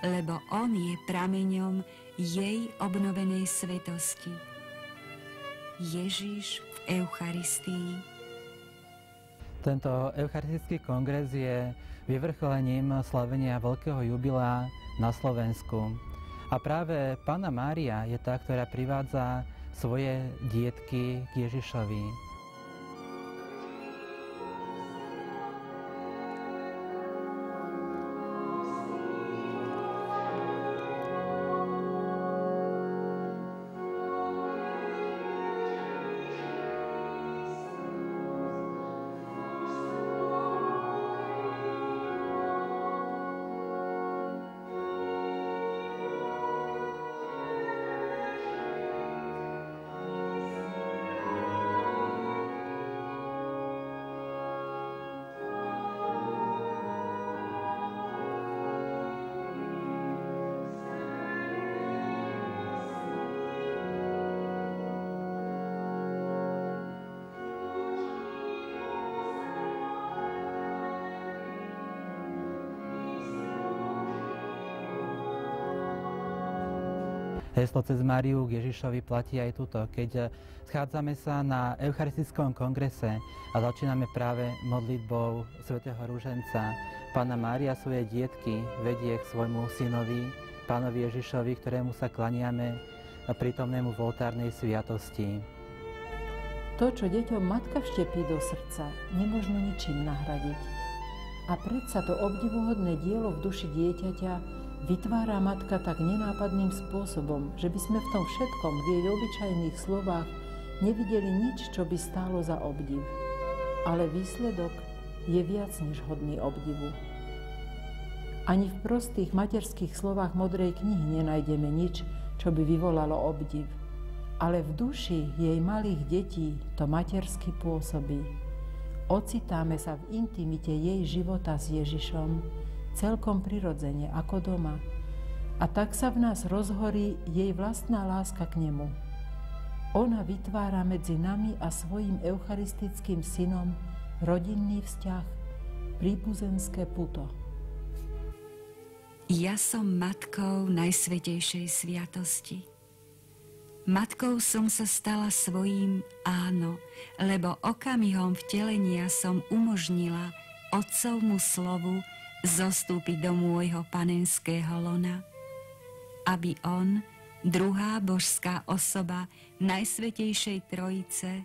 Lebo on je prameňom jej obnovenej svetosti. Ježiš v Eucharistii. Tento eucharistický kongres je vyvrcholením slavenia veľkého jubilea na Slovensku. A práve Panna Mária je tá, ktorá privádza svoje dietky k Ježišovi. Heslo cez Máriu k Ježišovi platí aj tuto, keď schádzame sa na Eucharistickom kongrese a začíname práve modlitbou svätého Ruženca. Panna Mária svoje dietky vedie k svojmu synovi, Pánovi Ježišovi, ktorému sa klaniame prítomnému v oltárnej sviatosti. To, čo deťom matka vštepí do srdca, nemožno ničím nahradiť. A predsa to obdivuhodné dielo v duši dieťaťa vytvára matka tak nenápadným spôsobom, že by sme v tom všetkom, v jej obyčajných slovách, nevideli nič, čo by stálo za obdiv. Ale výsledok je viac než hodný obdivu. Ani v prostých materských slovách modrej knihy nenájdeme nič, čo by vyvolalo obdiv. Ale v duši jej malých detí to matersky pôsobí. Ocitáme sa v intimite jej života s Ježišom, celkom prirodzene, ako doma. A tak sa v nás rozhorí jej vlastná láska k nemu. Ona vytvára medzi nami a svojim eucharistickým synom rodinný vzťah, príbuzenské puto. Ja som matkou Najsvätejšej sviatosti. Matkou som sa stala svojím áno, lebo okamihom vtelenia som umožnila Otcovmu slovu zostúpiť do môjho panenského lona, aby on, druhá božská osoba Najsvätejšej Trojice,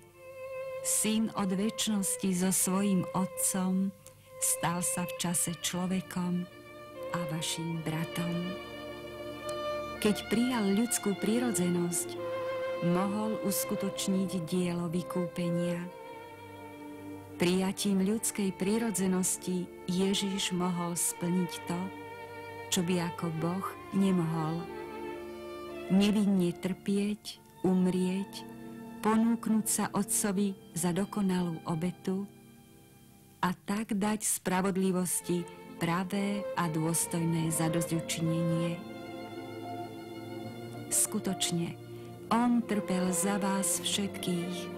Syn od večnosti so svojím Otcom, stal sa v čase človekom a vaším bratom. Keď prijal ľudskú prirodzenosť, mohol uskutočniť dielo vykúpenia. Prijatím ľudskej prirodzenosti Ježiš mohol splniť to, čo by ako Boh nemohol. Nevinne trpieť, umrieť, ponúknuť sa Otcovi za dokonalú obetu a tak dať spravodlivosti pravé a dôstojné zadosťučinenie. Skutočne, on trpel za vás všetkých,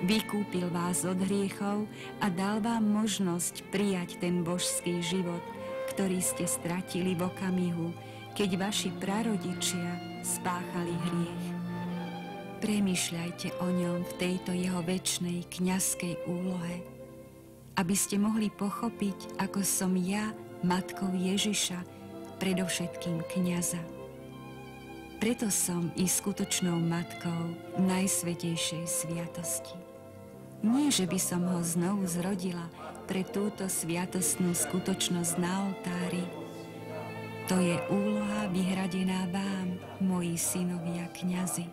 vykúpil vás od hriechov a dal vám možnosť prijať ten božský život, ktorý ste stratili v okamihu, keď vaši prarodičia spáchali hriech. Premýšľajte o ňom v tejto jeho večnej kňazskej úlohe, aby ste mohli pochopiť, ako som ja, matkou Ježiša, predovšetkým kňaza. Preto som i skutočnou matkou Najsvätejšej sviatosti. Nie, že by som ho znovu zrodila pre túto sviatostnú skutočnosť na oltári. To je úloha vyhradená vám, moji synovia kňazi.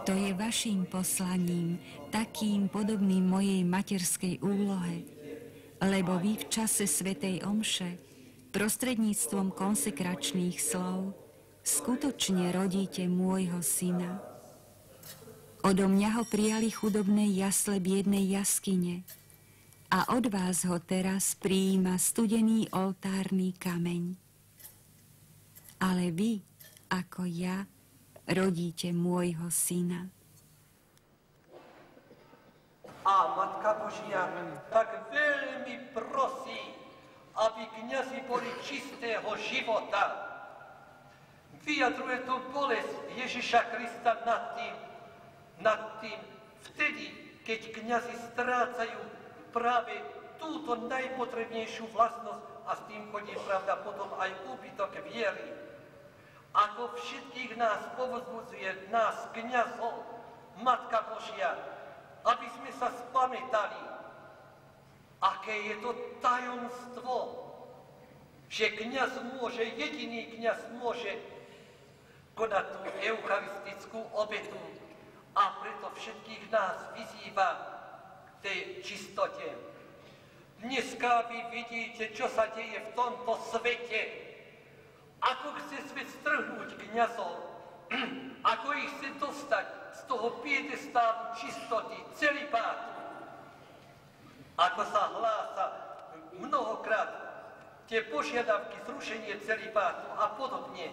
To je vaším poslaním, takým podobným mojej materskej úlohe, lebo vy v čase svätej omše, prostredníctvom konsekračných slov, skutočne rodíte môjho syna. Odo mňa ho prijali chudobné jasle biednej jaskyne a od vás ho teraz prijíma studený oltárny kameň. Ale vy, ako ja, rodíte môjho syna. A Matka Božia tak veľmi prosí, aby kňazi boli čistého života. Vyjadruje to bolesť Ježiša Krista nad tým vtedy, keď kňazi strácajú práve túto najpotrebnejšiu vlastnosť a s tým chodí pravda potom aj úbytok viery. Ako všetkých nás povzbudzuje, nás, kňazov, Matka Božia, aby sme sa spamätali, aké je to tajomstvo, že kňaz môže, jediný kňaz môže konať tú eucharistickú obetu a preto všetkých nás vyzýva k tej čistote. Dneska vy vidíte, čo sa deje v tomto svete. Ako chce svet strhnúť kňazov, ako ich chce dostať z toho piedestálu čistoty, celibátu. Ako sa hlása mnohokrát tie požiadavky, zrušenie celibátu a podobne.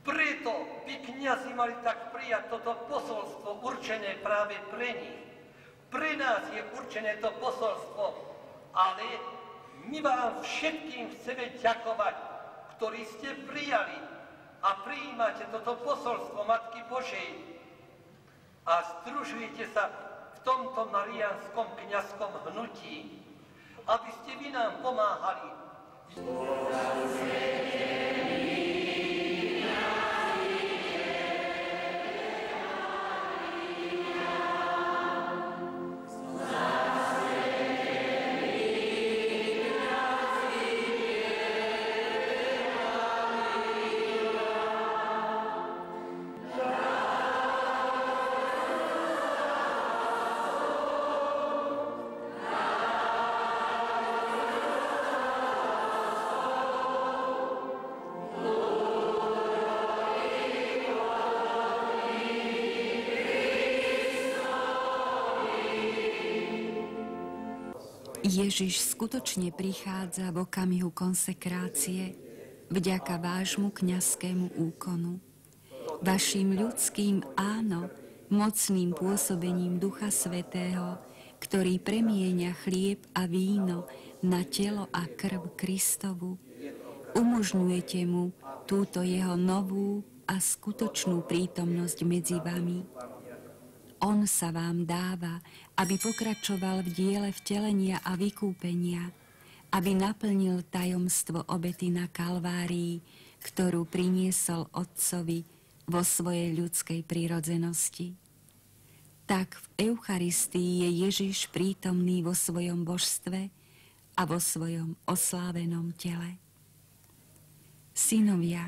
Preto by kňazi mali tak prijať toto posolstvo určené práve pre nich. Pre nás je určené to posolstvo, ale my vám všetkým chceme ďakovať, ktorí ste prijali a prijímate toto posolstvo Matky Božej a združujete sa v tomto mariánskom kňazskom hnutí, aby ste vy nám pomáhali. Ježiš skutočne prichádza v okamihu konsekrácie vďaka vášmu kňazskému úkonu. Vašim ľudským áno, mocným pôsobením Ducha Svätého, ktorý premieňa chlieb a víno na telo a krv Kristovu, umožňujete mu túto jeho novú a skutočnú prítomnosť medzi vami. On sa vám dáva, aby pokračoval v diele vtelenia a vykúpenia, aby naplnil tajomstvo obety na Kalvárii, ktorú priniesol Otcovi vo svojej ľudskej prirodzenosti. Tak v Eucharistii je Ježiš prítomný vo svojom božstve a vo svojom oslávenom tele. Synovia,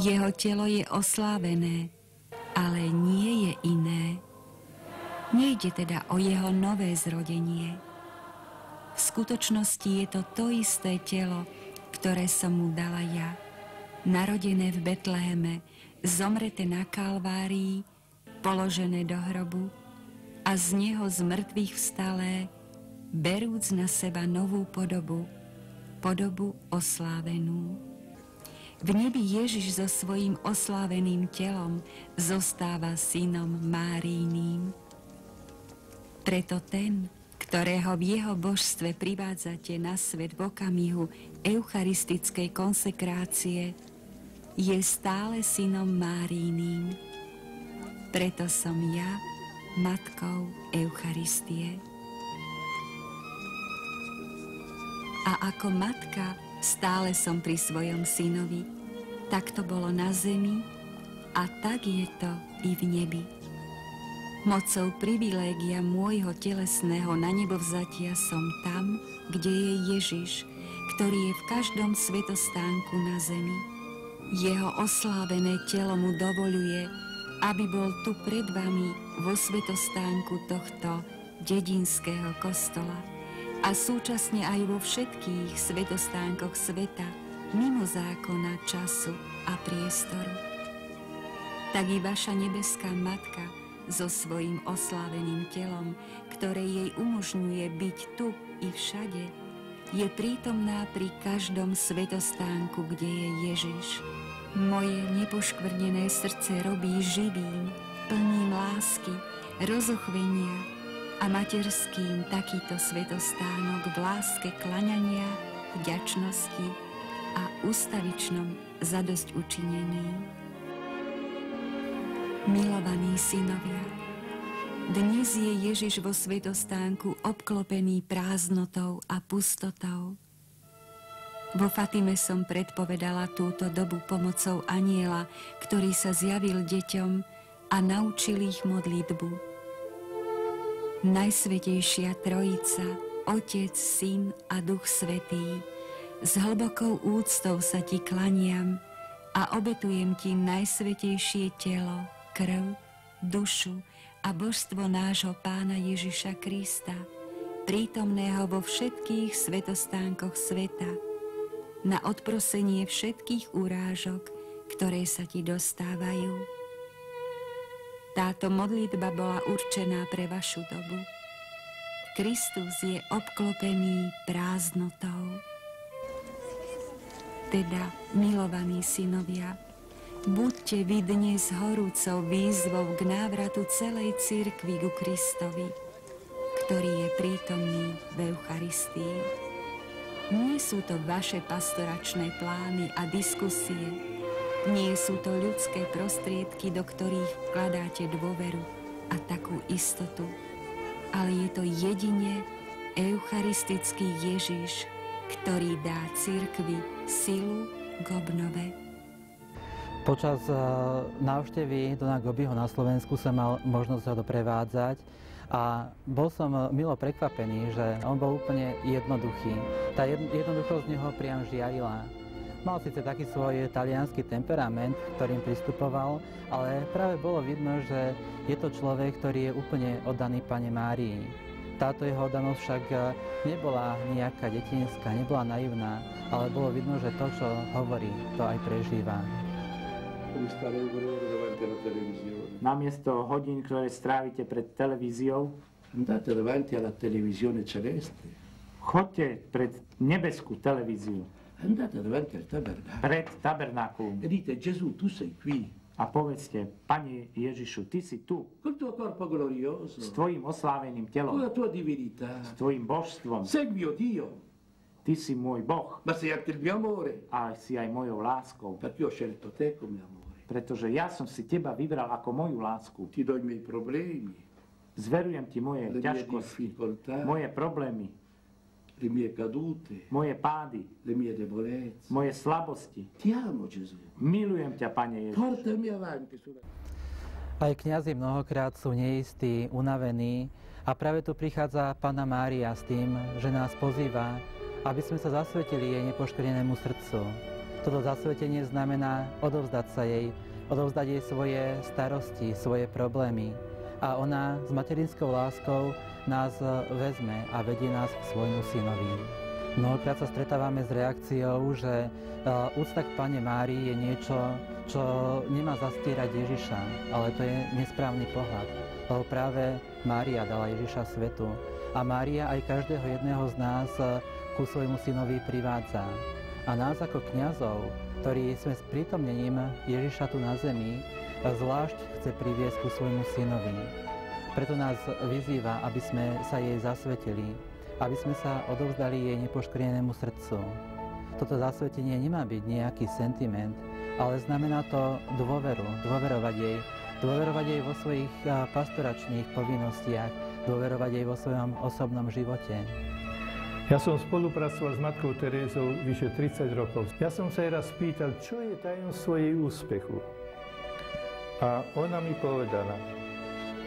jeho telo je oslávené, ale nie je iné. Nejde teda o jeho nové zrodenie. V skutočnosti je to isté telo, ktoré som mu dala ja, narodené v Betleheme, zomreté na Kalvárii, položené do hrobu a z neho z mŕtvych vstalé, berúc na seba novú podobu, podobu oslávenú. V nebi Ježiš so svojím osláveným telom zostáva synom Márijným. Preto ten, ktorého v jeho božstve privádzate na svet v okamihu eucharistickej konsekrácie, je stále synom Márijným. Preto som ja matkou Eucharistie. A ako matka stále som pri svojom synovi, tak to bolo na zemi a tak je to i v nebi. Mocou privilégia môjho telesného nanebovzatia som tam, kde je Ježiš, ktorý je v každom svetostánku na zemi. Jeho oslávené telo mu dovoľuje, aby bol tu pred vami vo svetostánku tohto dedinského kostola a súčasne aj vo všetkých svetostánkoch sveta, mimo zákona, času a priestoru. Tak i vaša nebeská Matka so svojím osláveným telom, ktoré jej umožňuje byť tu i všade, je prítomná pri každom svetostánku, kde je Ježiš. Moje nepoškvrnené srdce robí živým, plným lásky, rozochvenia a materským takýto svetostánok v láske klaňania, vďačnosti a ustavičnom zadosťučinení. Milovaní synovia, dnes je Ježiš vo svetostánku obklopený prázdnotou a pustotou. Vo Fatime som predpovedala túto dobu pomocou anjela, ktorý sa zjavil deťom a naučil ich modlitbu. Najsvätejšia Trojica, Otec, Syn a Duch Svätý, s hlbokou úctou sa ti klaniam a obetujem ti najsvätejšie telo, krv, dušu a božstvo nášho Pána Ježiša Krista, prítomného vo všetkých svetostánkoch sveta, na odprosenie všetkých urážok, ktoré sa ti dostávajú. Táto modlitba bola určená pre vašu dobu. Kristus je obklopený prázdnotou. Teda, milovaní synovia, buďte vy dnes horúcou výzvou k návratu celej cirkvi ku Kristovi, ktorý je prítomný v Eucharistii. Nie sú to vaše pastoračné plány a diskusie, nie sú to ľudské prostriedky, do ktorých vkladáte dôveru a takú istotu, ale je to jedine eucharistický Ježiš, ktorý dá cirkvi silu k obnove. Počas návštevy Dona Gobiho na Slovensku som mal možnosť ho doprevádzať a bol som milo prekvapený, že on bol úplne jednoduchý. Tá jednoduchosť z neho priam žiarila. Mal síce taký svoj taliansky temperament, ktorým pristupoval, ale práve bolo vidno, že je to človek, ktorý je úplne oddaný Panne Márii. Táto jeho oddanosť však nebola nejaká detinská, nebola naivná, ale bolo vidno, že to, čo hovorí, to aj prežíva. Namiesto hodín, ktoré strávite pred televíziou, andate davanti alla televisione celeste. Chodte pred nebeskú televíziu. Andate davanti al tabernacolo. Pred tabernákulum. E dite, Gesù, tu sei qui. A povedzte, Pane Ježišu, ty si tu. Col tuo corpo glorioso. S tvojim osláveným telom. Con la tua divinità. S tvojim božstvom. Sei mio Dio. Ty si môj Boh. Ma sei anche il mio amore. A si aj mojou láskou. Perché ho scelto te come amore. Pretože ja som si teba vybral ako moju lásku. Ti do i miei problemi. Zverujem ti moje ťažkosti, moje problémy, le mie cadute, moje pády, le mie debolezze, moje slabosti. Ti amo, Gesù. Milujem ťa, Pane Ježišu. Portami avanti. Aj kňazi mnohokrát sú neistí, unavení a práve tu prichádza Panna Mária s tým, že nás pozýva, aby sme sa zasvetili jej nepoškvrnenému srdcu. Toto zasvetenie znamená odovzdať sa jej, odovzdať jej svoje starosti, svoje problémy. A ona s materinskou láskou nás vezme a vedie nás k svojmu synovi. Mnohokrát sa stretávame s reakciou, že úcta k Panne Márii je niečo, čo nemá zastierať Ježiša, ale to je nesprávny pohľad. Lebo práve Mária dala Ježiša svetu a Mária aj každého jedného z nás ku svojmu synovi privádza. A nás ako kňazov, ktorí sme s prítomnením Ježiša tu na zemi, zvlášť chce priviesť ku svojmu synovi. Preto nás vyzýva, aby sme sa jej zasvetili, aby sme sa odovzdali jej nepoškvrnenému srdcu. Toto zasvetenie nemá byť nejaký sentiment, ale znamená to dôverovať jej vo svojich pastoračných povinnostiach, dôverovať jej vo svojom osobnom živote. Ja som spolupracoval s Matkou Terézou vyše 30 rokov. Ja som sa jej raz spýtal, čo je tajomstvo jej úspechu. A ona mi povedala,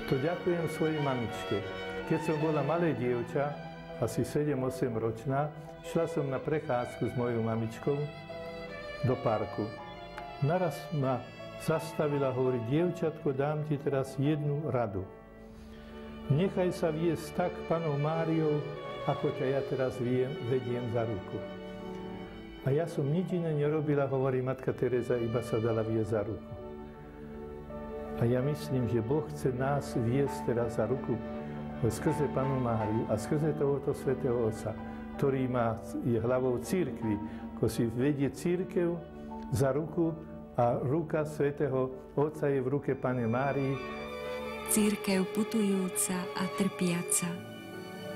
to ďakujem svojej mamičke. Keď som bola malé dievča, asi 7-8 ročná, šla som na prechádzku s mojou mamičkou do parku. Naraz ma zastavila, hovorí, dievčatko, dám ti teraz jednu radu. Nechaj sa viesť tak Pannou Máriou, ako ťa ja teraz vediem za ruku. A ja som nič iné nerobila, hovorí matka Teresa, iba sa dala viesť za ruku. A ja myslím, že Boh chce nás viesť teraz za ruku skrze Pannu Máriu a skrze tohoto svätého Otca, ktorý je hlavou cirkvi, ako si vedie cirkev za ruku a ruka svätého Otca je v ruke Panny Márii. Cirkev putujúca a trpiaca.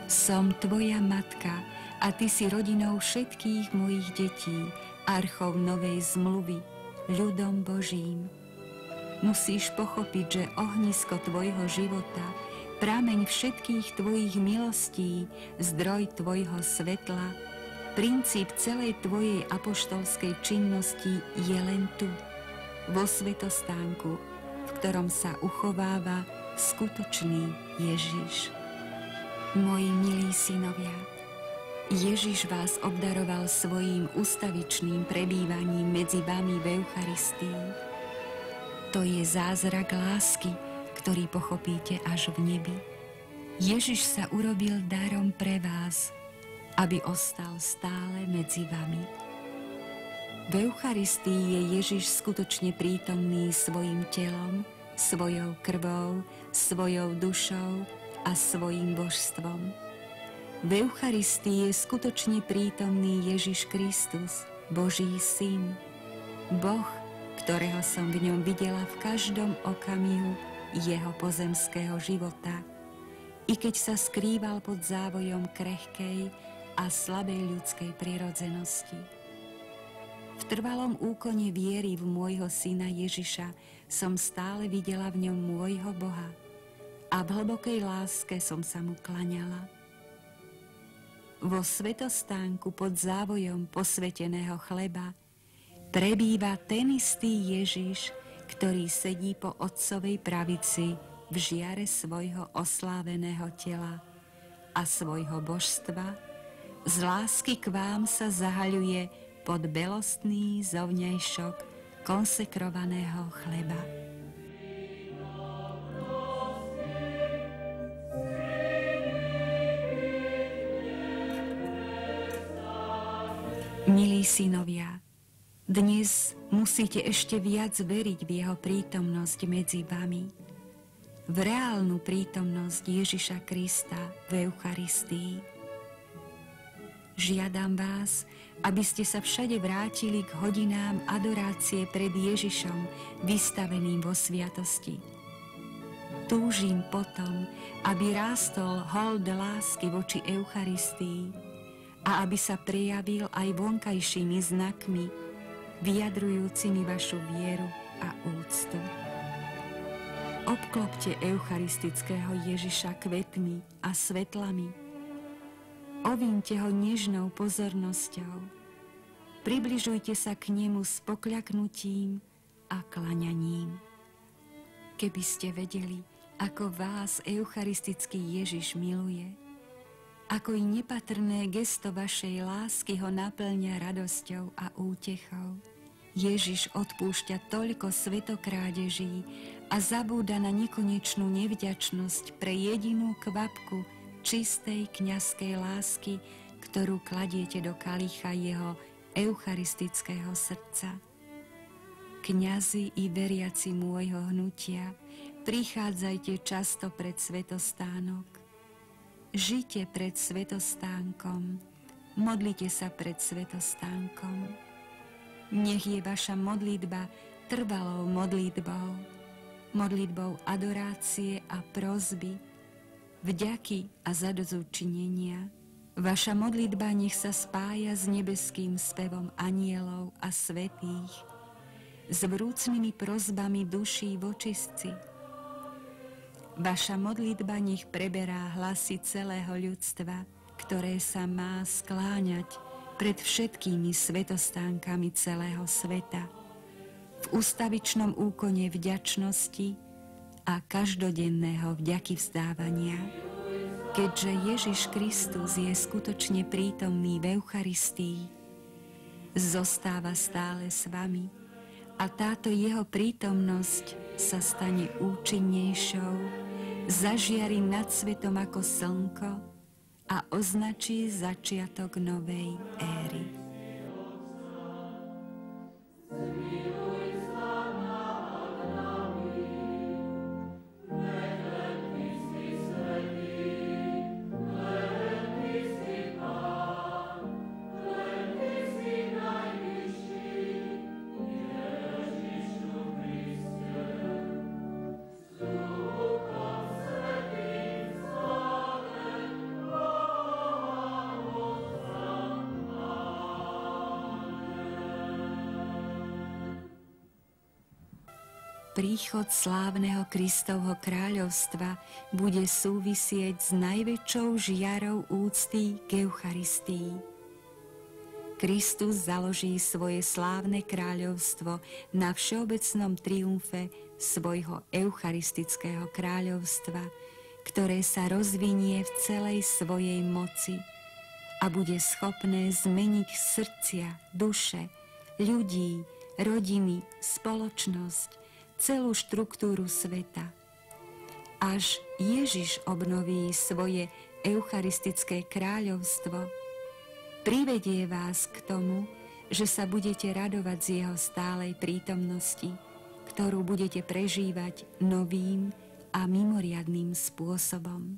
Som tvoja matka a ty si rodinou všetkých mojich detí, archou novej zmluvy, ľudom Božím. Musíš pochopiť, že ohnisko tvojho života, prameň všetkých tvojich milostí, zdroj tvojho svetla, princíp celej tvojej apoštolskej činnosti je len tu, vo svätostánku, v ktorom sa uchováva skutočný Ježiš. Moji milí synovia, Ježiš vás obdaroval svojím ustavičným prebývaním medzi vami v Eucharistii. To je zázrak lásky, ktorý pochopíte až v nebi. Ježiš sa urobil darom pre vás, aby ostal stále medzi vami. V Eucharistii je Ježiš skutočne prítomný svojim telom, svojou krvou, svojou dušou a svojím božstvom. V Eucharistii je skutočne prítomný Ježiš Kristus, Boží Syn, Boh, ktorého som v ňom videla v každom okamihu jeho pozemského života, i keď sa skrýval pod závojom krehkej a slabej ľudskej prirodzenosti. V trvalom úkone viery v môjho syna Ježiša som stále videla v ňom môjho Boha a v hlbokej láske som sa mu klaňala. Vo svätostánku pod závojom posväteného chleba prebýva ten istý Ježiš, ktorý sedí po Otcovej pravici v žiare svojho osláveného tela a svojho božstva, z lásky k vám sa zahaľuje pod belostný zovňajšok konsekrovaného chleba. Milí synovia, dnes musíte ešte viac veriť v jeho prítomnosť medzi vami, v reálnu prítomnosť Ježiša Krista v Eucharistii. Žiadam vás, aby ste sa všade vrátili k hodinám adorácie pred Ježišom, vystaveným vo sviatosti. Túžim potom, aby rástol hold lásky voči Eucharistii a aby sa prejavil aj vonkajšími znakmi, vyjadrujúcimi vašu vieru a úctu. Obklopte eucharistického Ježiša kvetmi a svetlami. Oviňte ho nežnou pozornosťou. Približujte sa k nemu s pokľaknutím a klaňaním. Keby ste vedeli, ako vás eucharistický Ježiš miluje, ako i nepatrné gesto vašej lásky ho naplňa radosťou a útechou. Ježiš odpúšťa toľko svetokrádeží a zabúda na nekonečnú nevďačnosť pre jedinú kvapku čistej kňazskej lásky, ktorú kladiete do kalicha jeho eucharistického srdca. Kňazi i veriaci môjho hnutia, prichádzajte často pred svetostánok. Žite pred svetostánkom, modlite sa pred svetostánkom. Nech je vaša modlitba trvalou modlitbou, modlitbou adorácie a prosby, vďaky a zadozučinenia. Vaša modlitba nech sa spája s nebeským spevom anielov a svätých, s vrúcnými prosbami duší vočistci. Vaša modlitba nech preberá hlasy celého ľudstva, ktoré sa má skláňať pred všetkými svetostánkami celého sveta, v ustavičnom úkone vďačnosti a každodenného vďaky vzdávania. Keďže Ježiš Kristus je skutočne prítomný v Eucharistii, zostáva stále s vami a táto jeho prítomnosť sa stane účinnejšou, zažiari nad svetom ako slnko a označí začiatok novej éry. Príchod slávneho Kristovho kráľovstva bude súvisieť s najväčšou žiarou úcty k Eucharistii. Kristus založí svoje slávne kráľovstvo na všeobecnom triumfe svojho eucharistického kráľovstva, ktoré sa rozvinie v celej svojej moci a bude schopné zmeniť srdcia, duše, ľudí, rodiny, spoločnosť, celú štruktúru sveta. Až Ježiš obnoví svoje eucharistické kráľovstvo, privedie vás k tomu, že sa budete radovať z jeho stálej prítomnosti, ktorú budete prežívať novým a mimoriadnym spôsobom.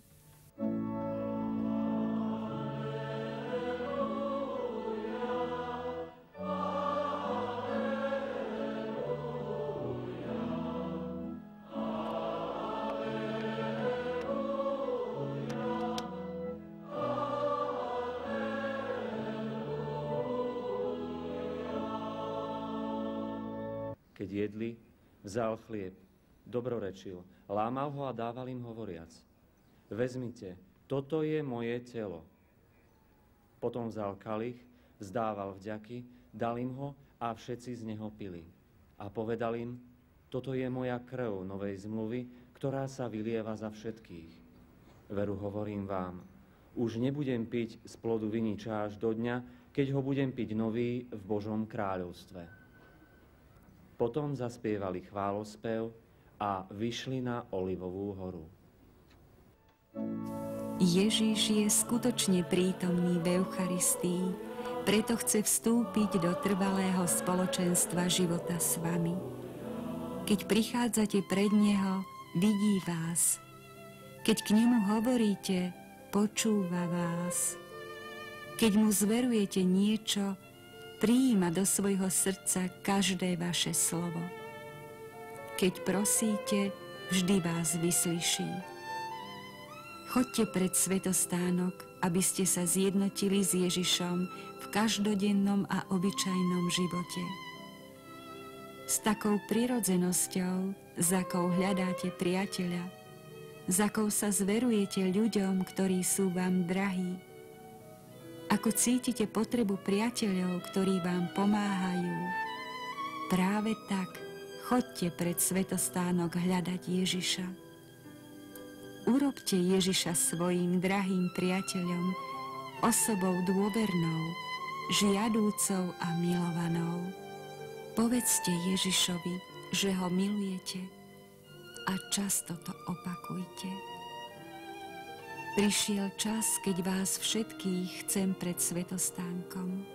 Keď jedli, vzal chlieb, dobrorečil, lámal ho a dával im hovoriac: Vezmite, toto je moje telo. Potom vzal kalich, vzdával vďaky, dal im ho a všetci z neho pili. A povedal im: Toto je moja krv novej zmluvy, ktorá sa vylieva za všetkých. Veru hovorím vám, už nebudem piť z plodu viniča až do dňa, keď ho budem piť nový v Božom kráľovstve. Potom zaspievali chválospev a vyšli na Olivovú horu. Ježiš je skutočne prítomný v Eucharistii, preto chce vstúpiť do trvalého spoločenstva života s vami. Keď prichádzate pred Neho, vidí vás. Keď k Nemu hovoríte, počúva vás. Keď Mu zverujete niečo, prijíma do svojho srdca každé vaše slovo. Keď prosíte, vždy vás vyslyší. Choďte pred svetostánok, aby ste sa zjednotili s Ježišom v každodennom a obyčajnom živote. S takou prirodzenosťou, s akou hľadáte priateľa, s akou sa zverujete ľuďom, ktorí sú vám drahí, ako cítite potrebu priateľov, ktorí vám pomáhajú. Práve tak choďte pred svetostánok hľadať Ježiša. Urobte Ježiša svojim drahým priateľom, osobou dôvernou, žiadúcou a milovanou. Povedzte Ježišovi, že ho milujete a často to opakujte. Prišiel čas, keď vás všetkých chcem pred svetostánkom.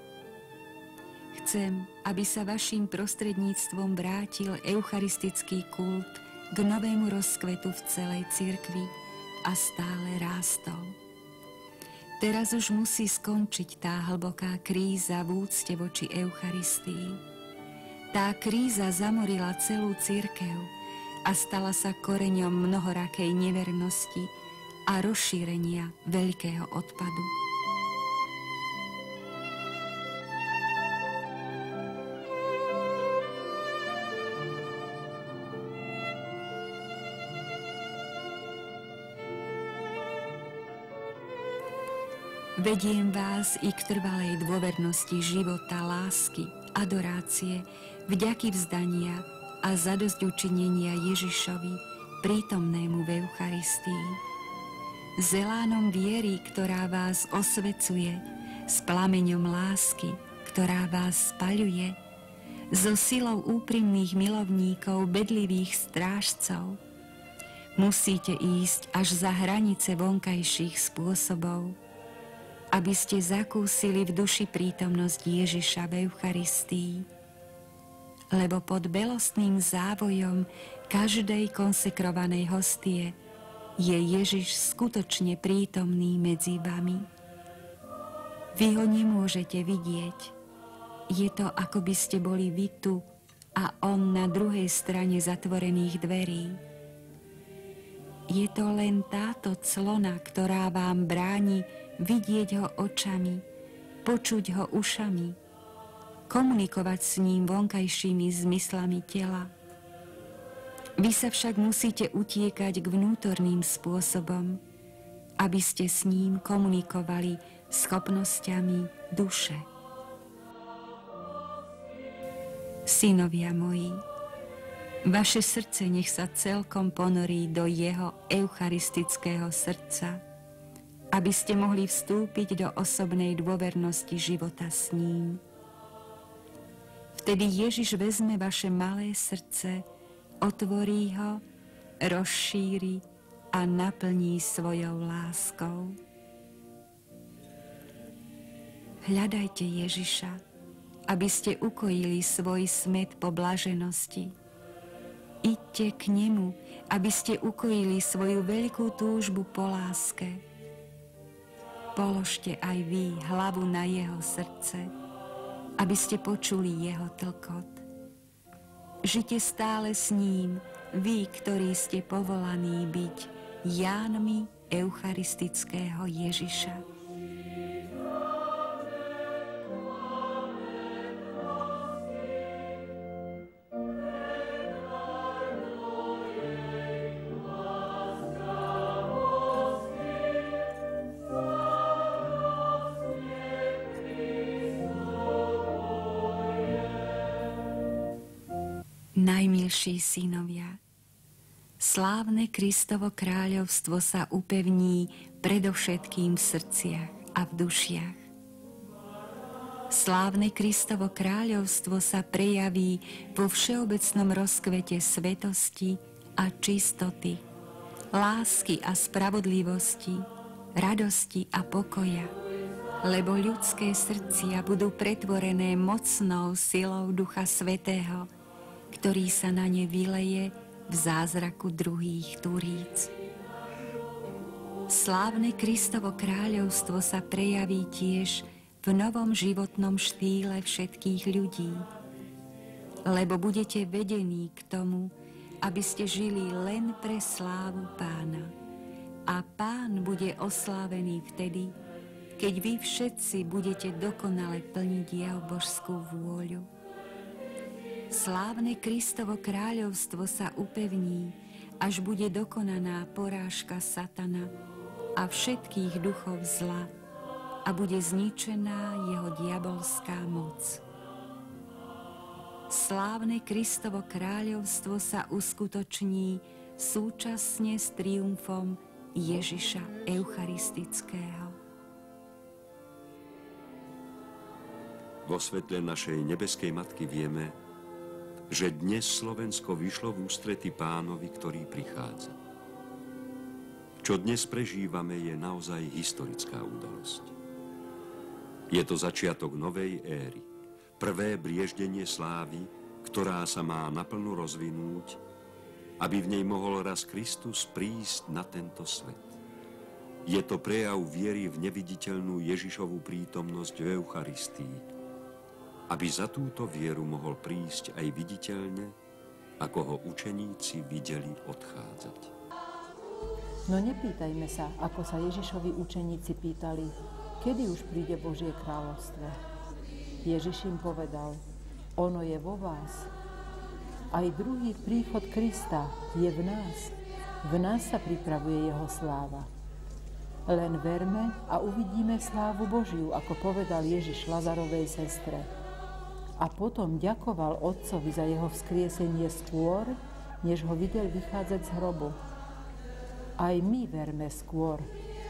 Chcem, aby sa vašim prostredníctvom vrátil eucharistický kult k novému rozkvetu v celej cirkvi a stále rástol. Teraz už musí skončiť tá hlboká kríza v úcte voči Eucharistii. Tá kríza zamorila celú cirkev a stala sa koreňom mnohorakej nevernosti a rozšírenia veľkého odpadu. Vediem vás i k trvalej dôvernosti života, lásky, adorácie, vďaky vzdania a zadosťučinenia Ježišovi, prítomnému v Eucharistii. S elánom viery, ktorá vás osvecuje, s plameňom lásky, ktorá vás spaľuje, so silou úprimných milovníkov, bedlivých strážcov. Musíte ísť až za hranice vonkajších spôsobov, aby ste zakúsili v duši prítomnosť Ježiša v Eucharistii. Lebo pod belostným závojom každej konsekrovanej hostie je Ježiš skutočne prítomný medzi vami. Vy ho nemôžete vidieť. Je to, ako by ste boli vy tu a on na druhej strane zatvorených dverí. Je to len táto clona, ktorá vám bráni vidieť ho očami, počuť ho ušami, komunikovať s ním vonkajšími zmyslami tela. Vy sa však musíte utiekať k vnútorným spôsobom, aby ste s ním komunikovali schopnosťami duše. Synovia moji, vaše srdce nech sa celkom ponorí do jeho eucharistického srdca, aby ste mohli vstúpiť do osobnej dôvernosti života s ním. Vtedy Ježiš vezme vaše malé srdce, otvorí ho, rozšíri a naplní svojou láskou. Hľadajte Ježiša, aby ste ukojili svoj smäd po blaženosti. Iďte k nemu, aby ste ukojili svoju veľkú túžbu po láske. Položte aj vy hlavu na jeho srdce, aby ste počuli jeho tlkot. Žite stále s ním, vy, ktorí ste povolaní byť Jánmi eucharistického Ježiša. Najmilší synovia, slávne Kristovo kráľovstvo sa upevní predovšetkým v srdciach a v dušiach. Slávne Kristovo kráľovstvo sa prejaví vo všeobecnom rozkvete svetosti a čistoty, lásky a spravodlivosti, radosti a pokoja, lebo ľudské srdcia budú pretvorené mocnou silou Ducha Svätého, ktorý sa na ne vyleje v zázraku druhých turíc. Slávne Kristovo kráľovstvo sa prejaví tiež v novom životnom štýle všetkých ľudí, lebo budete vedení k tomu, aby ste žili len pre slávu Pána. A Pán bude oslávený vtedy, keď vy všetci budete dokonale plniť jeho božskú vôľu. Slávne Kristovo kráľovstvo sa upevní, až bude dokonaná porážka satana a všetkých duchov zla a bude zničená jeho diabolská moc. Slávne Kristovo kráľovstvo sa uskutoční súčasne s triumfom Ježiša eucharistického. Vo svetle našej nebeskej Matky vieme, že dnes Slovensko vyšlo v ústrety Pánovi, ktorý prichádza. Čo dnes prežívame, je naozaj historická udalosť. Je to začiatok novej éry, prvé brieždenie slávy, ktorá sa má naplno rozvinúť, aby v nej mohol raz Kristus prísť na tento svet. Je to prejav viery v neviditeľnú Ježišovu prítomnosť v Eucharistii, aby za túto vieru mohol prísť aj viditeľne, ako ho učeníci videli odchádzať. No nepýtajme sa, ako sa Ježišovi učeníci pýtali, kedy už príde Božie kráľovstvo. Ježiš im povedal, ono je vo vás. Aj druhý príchod Krista je v nás. V nás sa pripravuje jeho sláva. Len verme a uvidíme slávu Božiu, ako povedal Ježiš Lazarovej sestre. A potom ďakoval Otcovi za jeho vzkriesenie skôr, než ho videl vychádzať z hrobu. Aj my verme skôr,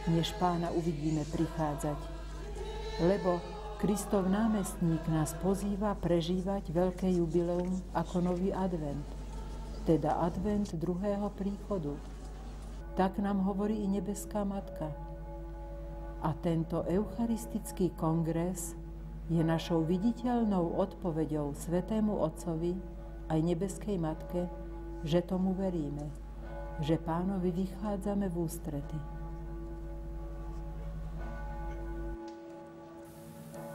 než Pána uvidíme prichádzať. Lebo Kristov námestník nás pozýva prežívať veľké jubileum ako nový advent, teda advent druhého príchodu. Tak nám hovorí i nebeská Matka. A tento eucharistický kongres je našou viditeľnou odpoveďou Svätému Otcovi aj nebeskej Matke, že tomu veríme, že Pánovi vychádzame v ústrety.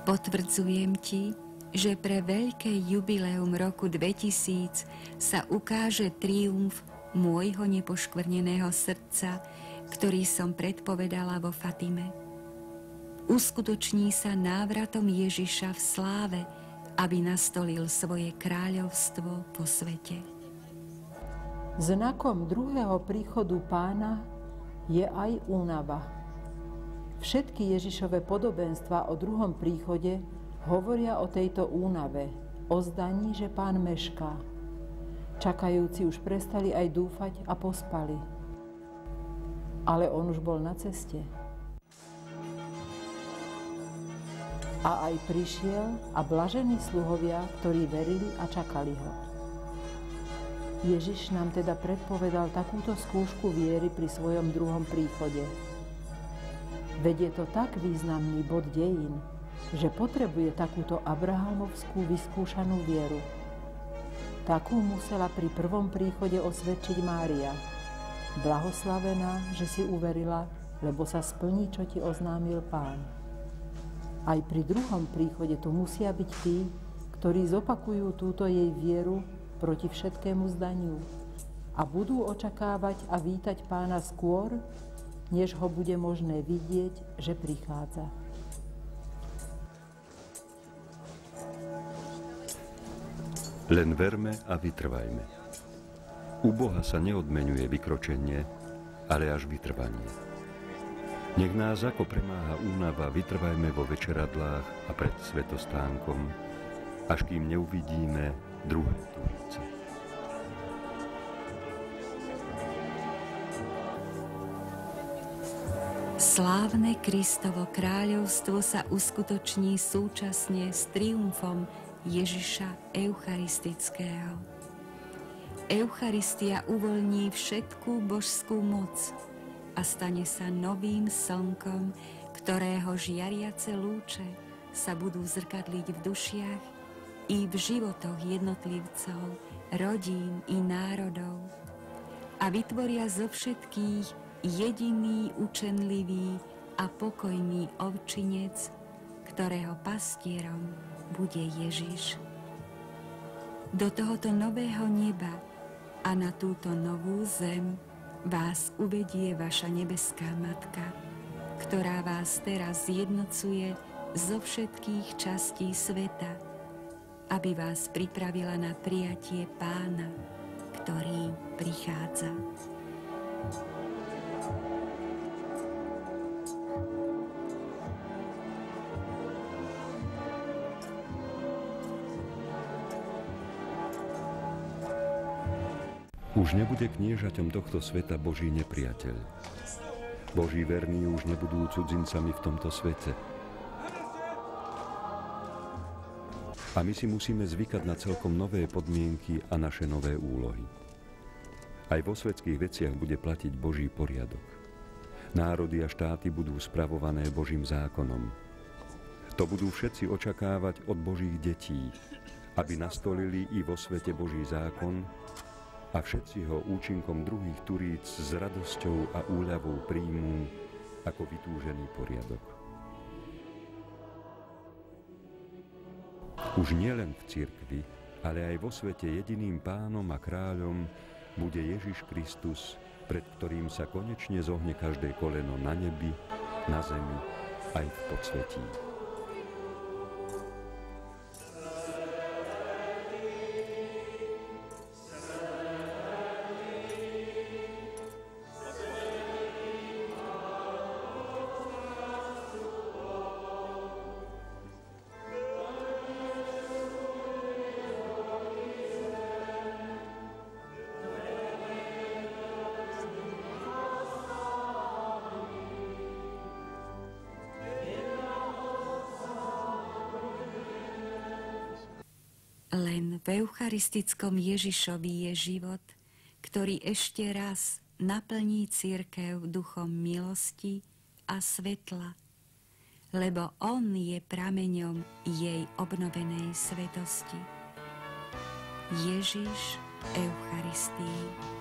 Potvrdzujem ti, že pre veľké jubileum roku 2000 sa ukáže triumf môjho nepoškvrneného srdca, ktorý som predpovedala vo Fatime. Uskutoční sa návratom Ježiša v sláve, aby nastolil svoje kráľovstvo po svete. Znakom druhého príchodu Pána je aj únava. Všetky Ježišove podobenstvá o druhom príchode hovoria o tejto únave, o zdaní, že Pán mešká. Čakajúci už prestali aj dúfať a pospali. Ale on už bol na ceste. A aj prišiel a blažení sluhovia, ktorí verili a čakali ho. Ježiš nám teda predpovedal takúto skúšku viery pri svojom druhom príchode. Veď je to tak významný bod dejín, že potrebuje takúto abrahamovskú vyskúšanú vieru. Takú musela pri prvom príchode osvedčiť Mária. Blahoslavená, že si uverila, lebo sa splní, čo ti oznámil Pán. Aj pri druhom príchode tu musia byť tí, ktorí zopakujú túto jej vieru proti všetkému zdaniu a budú očakávať a vítať Pána skôr, než ho bude možné vidieť, že prichádza. Len verme a vytrvajme. U Boha sa neodmenuje vykročenie, ale až vytrvanie. Nech nás ako premáha únava, vytrvajme vo večeradlách a pred svetostánkom, až kým neuvidíme druhé Turíce. Slávne Kristovo kráľovstvo sa uskutoční súčasne s triumfom Ježiša Eucharistického. Eucharistia uvoľní všetkú božskú moc a stane sa novým slnkom, ktorého žiariace lúče sa budú zrkadliť v dušiach i v životoch jednotlivcov, rodín i národov a vytvoria zo všetkých jediný, učenlivý a pokojný ovčinec, ktorého pastierom bude Ježiš. Do tohoto nového neba a na túto novú zem vás uvedie vaša nebeská Matka, ktorá vás teraz zjednocuje zo všetkých častí sveta, aby vás pripravila na prijatie Pána, ktorý prichádza. Už nebude kniežaťom tohto sveta Boží nepriateľ. Boží verní už nebudú cudzincami v tomto svete. A my si musíme zvykať na celkom nové podmienky a naše nové úlohy. Aj vo svetských veciach bude platiť Boží poriadok. Národy a štáty budú spravované Božím zákonom. To budú všetci očakávať od Božích detí, aby nastolili i vo svete Boží zákon a všetci ho účinkom druhých turíc s radosťou a úľavou príjmú ako vytúžený poriadok. Už nielen v cirkvi, ale aj vo svete jediným pánom a kráľom bude Ježiš Kristus, pred ktorým sa konečne zohne každé koleno na nebi, na zemi aj v podsvetí. Len v eucharistickom Ježišovi je život, ktorý ešte raz naplní cirkev duchom milosti a svetla, lebo on je prameňom jej obnovenej svetosti. Ježiš Eucharistii.